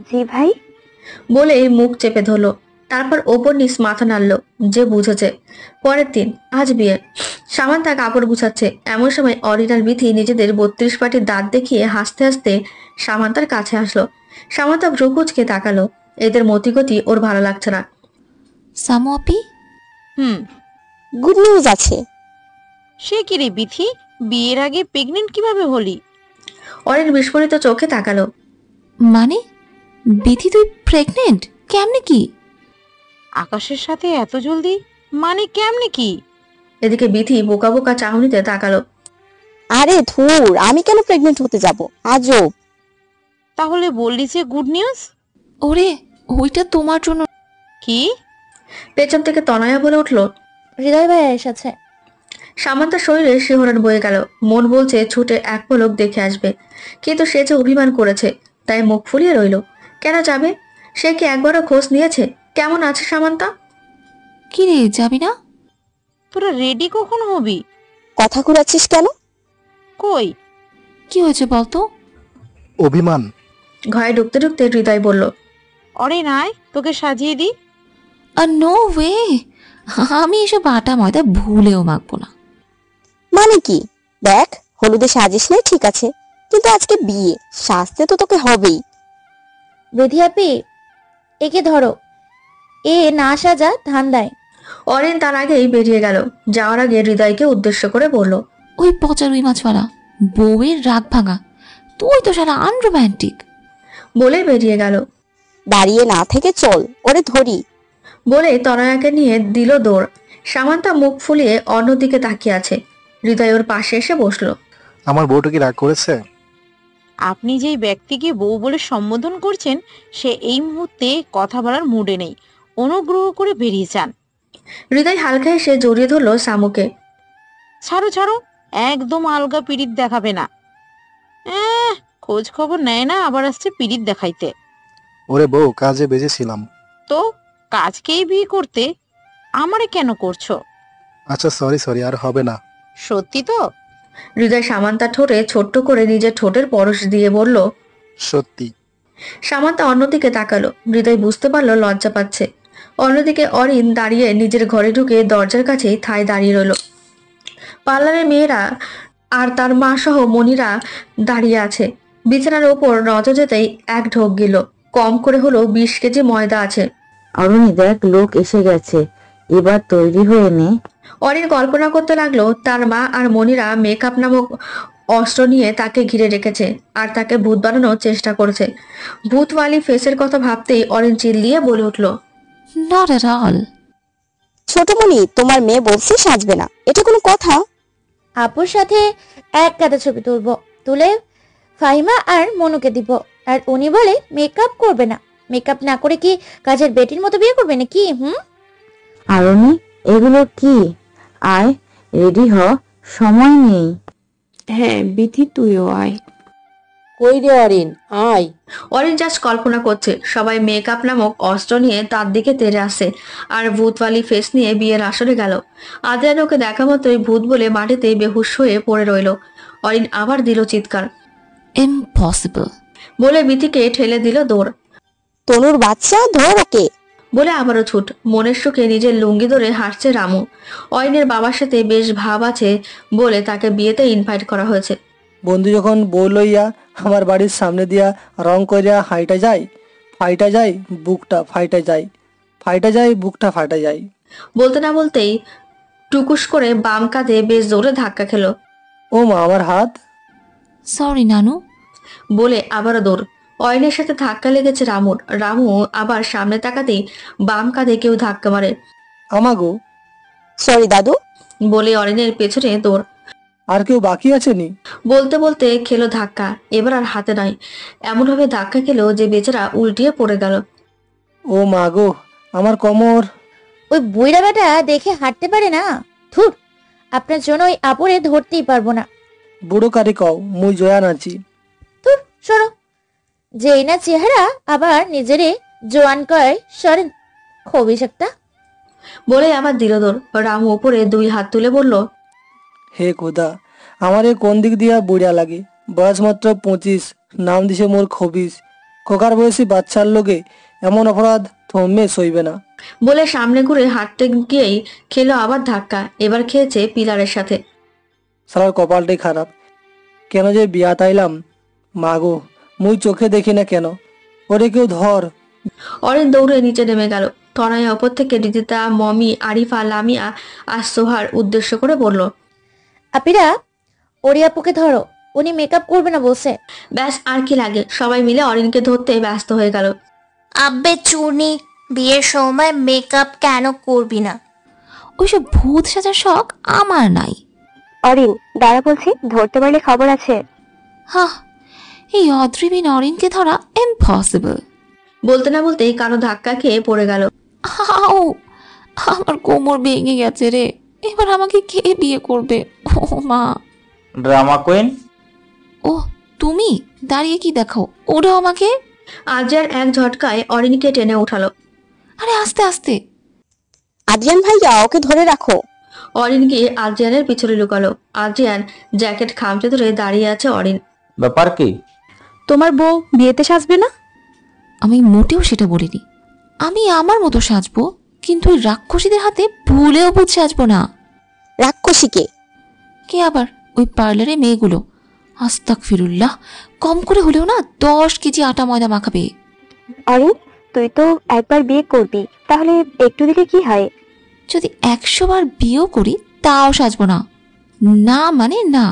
জি ভাই। বলে মুখ চেপে ধরলো। তারপর ওপর নিচ মাথা নাড়লো, যে বুঝেছে। পরের দিন, আজ বিয়ে। সামান্তা কাপড় গুছাচ্ছে। এমন সময় অরিন আর বিথি নিজেদের 32 পাটির দাঁত দেখিয়ে হাসতে হাসতে সামান্তার কাছে আসলো। সামান্তা ভ্রুকুচকে তাকালো। এদের মতিগতি ওর ভালো লাগছে না। সামু আপি, গুড নিউজ আছে। সে কি রে বিথি, বিয়ের আগে প্রেগনেন্ট কিভাবে হলি? অরিন বিস্ফোরিত চোখে তাকালো। মানে বিথি তুই প্রেগনেন্ট? কেমনে কি? আকাশের সাথে এত জলদি? মানে কেমনে কি? এদিকে বিথি বোকা বোকা চাহনিতে তাকালো। আরে ধুর, আমি কেন প্রেগনেন্ট হতে যাব? আজব। তাহলে বললি যে গুড নিউজ? ওরে, ওইটা তোমার জন্য। কি? পেছন থেকে তনয়া বলে উঠলো, হৃদয় ভাইয়া এসেছে। সামান্তার শরীরে শিহরণ বয়ে গেল। মন বলছে ছুটে এক পলক দেখে আসবে, কিন্তু সে যে অভিমান করেছে, তাই মুখ ফুলিয়ে রইল। কেন যাবে? সে কি একবারও খোঁজ নিয়েছে কেমন আছে সামান্তা? কি রে, যাবি না? তোরা রেডি কখন হবি? কথা ঘুরাচ্ছিস কেন? কই কি হয়েছে বলতো? অভিমান। ঘরে ঢুকতে ঢুকতে হৃদয় বলল, অরে নাই, তোকে সাজিয়ে দি। নো ওয়ে, আমি এসব আটা ময়দা ভুলেও মাখবো না। মানে কি? দেখ, হলুদে সাজিস নাই ঠিক আছে, কিন্তু আজকে বিয়ে, সাজতে তো তোকে হবেই। বেধি আপি, একে ধরো, এ না সাজা ধান্দায়। অরিন তার আগেই বেরিয়ে গেল। যাওয়ার আগে হৃদয়কে উদ্দেশ্য করে বলল, ওই পচা রুই মাছওয়ালা বউয়ের রাগ ভাঙা, তুই তো সারা আনরোম্যান্টিক। বলে বেরিয়ে গেল। দাঁড়িয়ে না থেকে চল, ওরে ধরি বলে তনয়াকে নিয়ে দিল দৌড়। সামান্তা মুখ ফুলিয়ে অন্যদিকে তাকিয়ে আছে। হৃদয় ওর পাশে এসে বসলো। আমার বউটা কি রাগ করেছে? আপনি যেই ব্যক্তিকে বউ বলে সম্বোধন করছেন সে এই মুহূর্তে কথা বলার মুডে নেই, অনুগ্রহ করে বেরিয়ে যান। হৃদয় হালকা এসে জড়িয়ে ধরলো সামুকে। ছাড়ো ছাড়ো, একদম আলগা পিরিত দেখাবে না। খোঁজ খবর নেয় না, আবার আসছে পিরিত দেখাইতে। ওরে বউ, কাজে বেজেছিলাম। তো কাজকেই বিয়ে করতে আমারে কেন করছো? আচ্ছা সরি, আর হবে না। সত্যি তো? হৃদয় সামান্তা ঠোঁটে ছোট্ট করে নিজের ঠোঁটের পরশ দিয়ে বলল, সত্যি। সামান্তা অন্যদিকে তাকালো। হৃদয় বুঝতে পারলো লজ্জা পাচ্ছে। অন্যদিকে অরিন দাঁড়িয়ে নিজের ঘরে ঢুকে দরজার কাছেই ঠায় দাঁড়িয়ে রইল। পার্লারের মেয়েরা আর তার মা সহ মনিরা দাঁড়িয়ে আছে। বিছানার ওপর নজর যেতেই এক ঢোক গেল। কম করে হলো 20 কেজি ময়দা আছে। অরুণী দেখ, লোক এসে গেছে, এবার তৈরি হয়ে নে। অরিন কল্পনা করতে লাগলো তার মা আর মনিরা মেকআপ নামক অস্ত্র নিয়ে তাকে ঘিরে রেখেছে আর তাকে ভূত বানানোর চেষ্টা করছে। ভূতওয়ালি ফেসের কথা ভাবতেই অরিন চিল্লিয়ে বলে উঠল, নট এট অল। ছোটমণি, তোমার মেয়ে বলছে সাজবে না, এটা কোনো কথা? আপুর সাথে এক কাদা ছবি তুলবো, তুলে ফাহিমা আর মনুকে দিব। আর উনি বলে মেকআপ করবে না। মেকআপ না করে কি কাজের বেটির মতো বিয়ে করবে নাকি? আরুণী, এগুলো কি? আয়, রেডি হ, সময় নেই। হ্যাঁ বিথি, তুইও আয়। কই রে অরিন, আয়। অরিন জাস্ট কল্পনা করছে সবাই মেকআপ নামক অস্ত্র নিয়ে তার দিকে তেড়ে আসে আর ভূতওয়ালি ফেস নিয়ে বিয়ের আসরে গেল। আদ্রিয়ান ওকে দেখা মতোই ভূত বলে মাটিতে বেহুশ হয়ে পড়ে রইল। অরিন আবার দিল চিৎকার, ইম্পসিবল বলে বিথিকে ঠেলে দিল দৌড়। তনুর বাচ্চা, ধর ওকে, বলে আবারও ছুট। মনের সুখে নিজের লুঙ্গি ধরে হাঁটছে রামু। অরিনের বাবার সাথে বেশ ভাব আছে বলে তাকে বিয়েতে ইনভাইট করা হয়েছে। বন্ধু যখন বউ লইয়া আমার বাড়ির সামনে দিয়া রং করিয়া ফাইটা যায় বুকটা ফাটা যায়। বলতে না বলতেই টুকুস করে বাম কাঁধে বেশ জোরে ধাক্কা খেলো। ও মা, আমার হাত। সরি নানু, বলে আবারও দৌড়। অরিনের সাথে ধাক্কা লেগেছে রামুর। রামু আবার সামনে তাকাতেই বাম কাঁধে কেউ ধাক্কা মারে। আমাগো, সরি দাদু, বলে অরিনের পেছনে দৌড়। আর কেউ বাকি আছে নি? বলতে বলতে খেলো ধাক্কা। এবার আর হাতে নাই, এমন ভাবে ধাক্কা খেলো যে বেচারা উল্টিয়ে পড়ে গেল। ও মা গো, আমার কোমর। ওই বুইড়া বেটা দেখে হাঁটতে পারে না। ধুর, আপনার জন্য ওই আপুরে ধরতেই পারবো না। বুড়ো কারি কও, মুই জয়া নাচি। ধুর, সরো। যেই না চেহারা আবার নিজেরে জোয়ান কয়, সরেন খবিস একটা। বলে আবার দিল দৌড়। রামু উপরে 2 হাত তুলে বলল, হে খোদা, আমারে কোন দিক দিয়া বুড়িয়া লাগে? বয়স মাত্র 25, নাম দিছে মোর খবিস। খোকার বয়সী বাচ্চার লোকে এমন অপরাধ থমে সইবে না। বলে সামনে ঘুরে হাঁটতে গিয়েই খেলো আবার ধাক্কা। এবার খেয়েছে পিলারের সাথে। সালার কপালটাই খারাপ, কেন যে বিয়া তাইলাম। মাগো, মুই চোখে দেখি না কেন, ওরে কেউ ধর। অরিন দৌড়ে নিচে নেমে গেল। তনয়া ওপর থেকে রিদিতা, মমি, আরিফা, লামিয়া আর সোহার উদ্দেশ্য করে বলল, আপিরা, ওরি আপুকে ধরো, উনি মেকআপ করবে না বলছে। ব্যাস, আর কি লাগে। সবাই মিলে অরিনকে ধরতে ব্যস্ত হয়ে গেল। আব্বে চুনি, বিয়ের সময় মেকআপ কেন করবি না? ওইসব ভূত সাজার শখ আমার নাই। অরিন দাঁড়া, বলছি, ধরতে পারলে খবর আছে। হ্যাঁ, এই অদ্রিবিন অরিনকে ধরা ইম্পসিবল। বলতে না বলতেই কারো ধাক্কা খেয়ে পড়ে গেল। আমার কোমর ভেঙে গেছে রে, এবার আমাকে কে বিয়ে করবে? ও মা। Drama queen. ও তুমি দাঁড়িয়ে কি দেখো, ওড়াও আমাকে। আদ্রিয়ান এক ঝটকায় অরিনকে টেনে উঠালো। আরে আস্তে আস্তে। আদ্রিয়ান ভাইয়া, ওকে ধরে রাখো। অরিন গিয়ে আদ্রিয়ানের পিছনে লুকালো। আদ্রিয়ান জ্যাকেট খামচে ধরে দাঁড়িয়ে আছে অরিন। ব্যাপার কি? তোমার বউ বিয়েতে সাজবে না? আমি মোটেও সেটা বলিনি। আমি আমার মতো সাজবো, কিন্তু ওই রাক্ষসীদের হাতে ভুলেও ভূত সাজবো না। রাক্ষসীকে? কে আবার? ওই পার্লারে মেয়েগুলো। আস্তাগফিরুল্লাহ, কম করে হলেও না 10 কেজি আটা ময়দা মাখাবে। অরিন, তুই তো একবার বিয়ে করবি, তাহলে একটু দিলে কি হয়? যদি 100 বার বিয়েও করি তাও সাজবো না। না মানে না।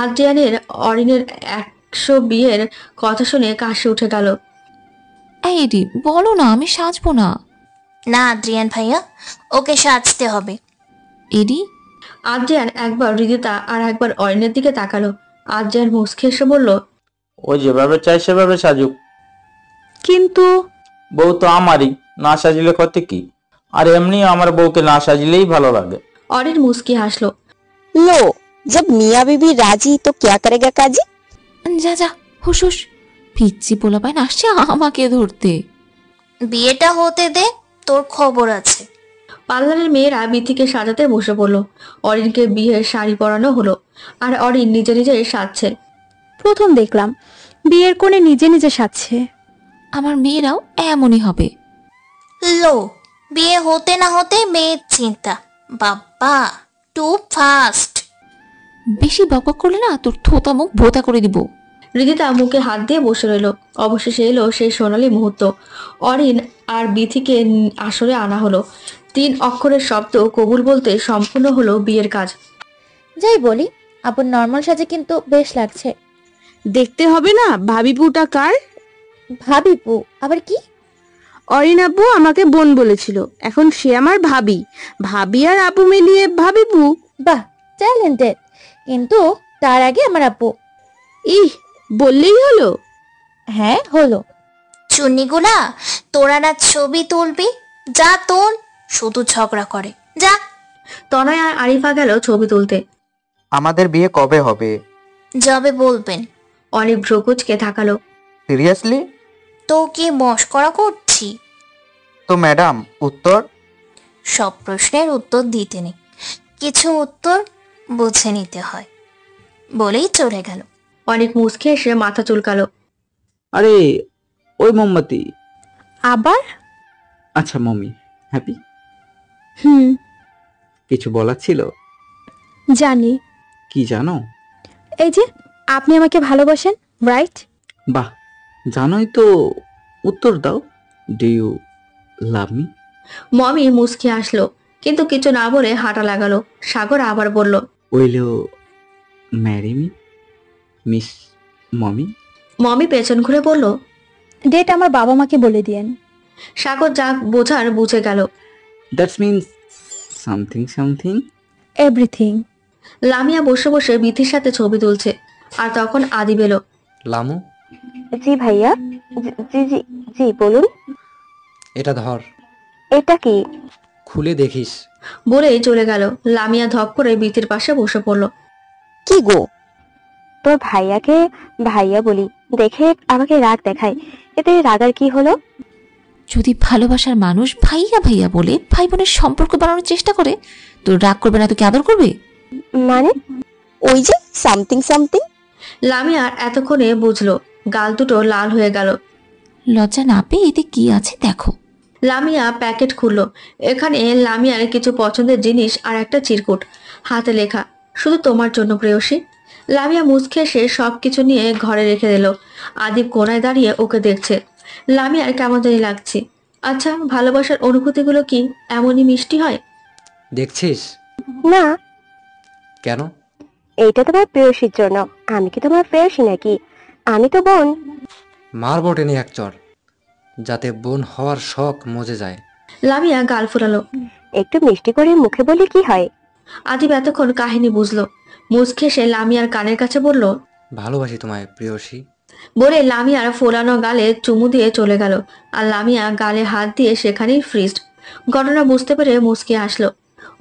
আদ্রিয়ানের অরিনের 100 বিয়ের কথা শুনে কাশি উঠে গেল। এই এডি, বলো না আমি সাজবো না। না আদ্রিয়ান ভাইয়া, ওকে সাজতে হবে। এডি? আদ্রিয়ান একবার হৃদিতা আর একবার অরিনের দিকে তাকালো। আদ্রিয়ান মুচকি এসে বলল, ও যেভাবে চাই সেভাবে সাজুক। কিন্তু বউ তো আমারই, না সাজিলে ক্ষতি কি? আর এমনি আমার বউকে না সাজিলেই ভালো লাগে। অরিন মুচকি হাসলো। लो जब मियाँ बीबी राजी तो क्या करेगा काजी? যা যা, হুস হুস। পিচ্ছি পোলাপাইন আসছে আমাকে ধরতে। বিয়েটা হতে দে, তোর খবর আছে। পার্লারের মেয়েরা বিথিকে সাজাতে বসে পড়ল। অরিনকে বিয়ের শাড়ি পরানো হলো, আর অরিন নিজে নিজে সাজছে। প্রথম দেখলাম বিয়ের কোণে নিজে নিজে সাজছে। আমার মেয়েরাও এমনই হবে। লো, বিয়ে হতে না হতে মেয়ের চিন্তা। বাবা টু ফাস্ট। বেশি বকবক করলে না তোর থোতা মুখ ভোতা করে দিব। হৃদিতা মুখে হাত দিয়ে বসে রইল। অবশেষে এলো সেই সোনালী মুহূর্ত। অরিন আর বিথিকে আসরে আনা হলো। 3 অক্ষরের শব্দ কবুল বলতে সম্পূর্ণ হলো বিয়ের কাজ। যাই বলি, আপুর নর্মাল সাজে কিন্তু বেশ লাগছে। দেখতে হবে না ভাবিপুটা কার? ভাবিপু আবার কি? অরিন আপু আমাকে বোন বলেছিল, এখন সে আমার ভাবি। ভাবি আর আপু মিলিয়ে ভাবিপু। বাহ, ট্যালেন্টেড। কিন্তু তার আগে আমার আপু। ইহ, বললেই হলো। হ্যাঁ হলো। চুন্নিগুলা, তোরা না ছবি তুলবি? যা তোল, শুধু ঝগড়া করে। যা। তনয় আর আরিফা গেল ছবি তুলতে। আমাদের বিয়ে কবে হবে? যাবে বলবেন। অনেক ভ্রকুচকে থাকালো। সিরিয়াসলি? তো কি মস্করা করছি? তো ম্যাডাম উত্তর? সব প্রশ্নের উত্তর দিতে নেই, কিছু উত্তর বুঝে নিতে হয়। বলেই চলে গেল। অনেক মুচকে এসে মাথা চুলকালো। আরে ওই মোমবাতি আবার? আচ্ছা মমি, হ্যাপি? হুম, কিছু বলার ছিল? জানি। কি জানো? এই যে আপনি আমাকে ভালোবাসেন, রাইট? বাহ, জানোই তো, উত্তর দাও। Do you love me? Momi মুচকি আসলো, কিন্তু কিছু না বলে হাঁটা লাগালো। সাগর আবার বলল, will you marry me miss Momi? Momi পেছন ঘুরে বলল, ডেট আমার বাবা মাকে বলে দিয়েন। সাগর যা বোঝার বুঝে গেল। That's means something something everything. Lamia বসে বসে বিথির সাথে ছবি তুলছে, আর তখন আদিব এলো। লামু, জি ভাইয়া। জি জি জি বলুন। এটা ধর। এটা কি? খুলে দেখিস। বলেই চলে গেল। লামিয়া ধপ করে বিথির পাশে বসে পড়ল। কি গো? তোর ভাইয়াকে ভাইয়া বলি দেখে আমাকে রাগ দেখায়, এতে রাগার কি হলো? যদি ভালোবাসার মানুষ ভাইয়া ভাইয়া বলে ভাই বোনের সম্পর্ক বাড়ানোর চেষ্টা করে, তোর রাগ করবে না, তোকে আদর করবে? মানে ওই যে সামথিং সামথিং। লামিয়া এতক্ষণে বুঝলো। গাল দুটো লাল হয়ে গেল। লজ্জা না পেয়ে এতে কি আছে দেখো। লামিয়া প্যাকেট খুললো। এখানে লামিয়ার কিছু পছন্দের জিনিস আর একটা চিরকুট, হাতে লেখা, শুধু তোমার জন্য প্রেয়সী। লামিয়া মুচকে এসে সবকিছু নিয়ে ঘরে রেখে দিল। আদিব কোনায় দাঁড়িয়ে ওকে দেখছে। লামিয়ার কেমন জানি লাগছে। আচ্ছা, ভালোবাসার অনুভূতিগুলো কি এমনই মিষ্টি হয়? দেখছিস? না। কেন? এইটা তোমার প্রেয়সীর জন্য। আমি কি তোমার প্রেয়সী নাকি? আমি তো বোন। মারবো টেনে এক চর, যাতে বোন হওয়ার শখ মজে যায়। লামিয়া গাল ফুরালো। একটু মিষ্টি করে মুখে বলে কি হয়? আদিব এতক্ষণ কাহিনী বুঝলো। মুচকে এসে লামিয়ার কানের কাছে বলল, ভালোবাসি তোমায় প্রেয়সী। বলে লামিয়ার ফোলানো গালে চুমু দিয়ে চলে গেল। আর লামিয়া গালে হাত দিয়ে সেখানেই ফ্রিজড। ঘটনা বুঝতে পেরে মুচকে আসলো।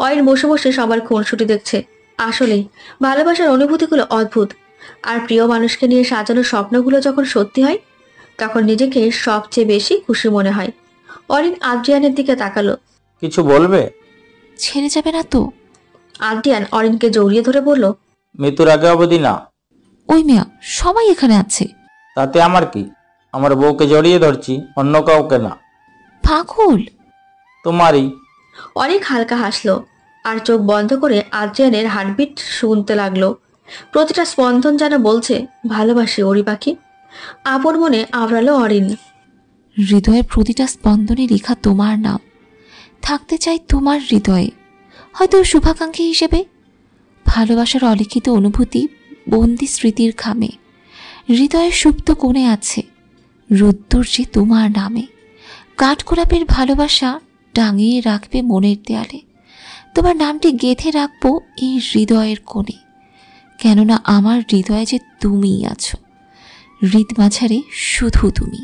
অরিন বসে বসে সবার খুনসুটি দেখছে। আসলেই ভালোবাসার অনুভূতিগুলো অদ্ভুত। আর প্রিয় মানুষকে নিয়ে সাজানো স্বপ্নগুলো যখন সত্যি হয়, তখন নিজেকে সবচেয়ে বেশি খুশি মনে হয়। অরিন আদ্রিয়ানের দিকে তাকালো। কিছু বলবে? ছেড়ে যাবে না তো? আদ্রিয়ান অরিনকে জড়িয়ে ধরে বলল, মৃত্যুর আগে অবধি না। ওই মেয়া, সবাই এখানে আছে। তাতে আমার কি? আমার বউকে জড়িয়ে ধরছি, অন্য কাউকে না। পাগল? তোমারই। অনেক হালকা হাসলো আর চোখ বন্ধ করে আদ্রিয়ানের হার্টবিট শুনতে লাগলো। প্রতিটা স্পন্দন যেন বলছে, ভালোবাসি ওরি পাখি। আপন মনে আওড়ালো অরিন। হৃদয়ের প্রতিটা স্পন্দনে লেখা তোমার নাম। থাকতে চাই তোমার হৃদয়ে, হয়তো শুভাকাঙ্ক্ষী হিসেবে। ভালোবাসার অলিখিত অনুভূতি বন্দি স্মৃতির খামে, হৃদয়ের সুপ্ত কোণে আছে রোদ্দুর যে তোমার নামে। কাঠগোলাপের ভালোবাসা টাঙিয়ে রাখবে মনের দেয়ালে, তোমার নামটি গেঁথে রাখবো এই হৃদয়ের কোণে। কেননা আমার হৃদয়ে যে তুমিই আছো, হৃদ মাঝারে শুধু তুমি।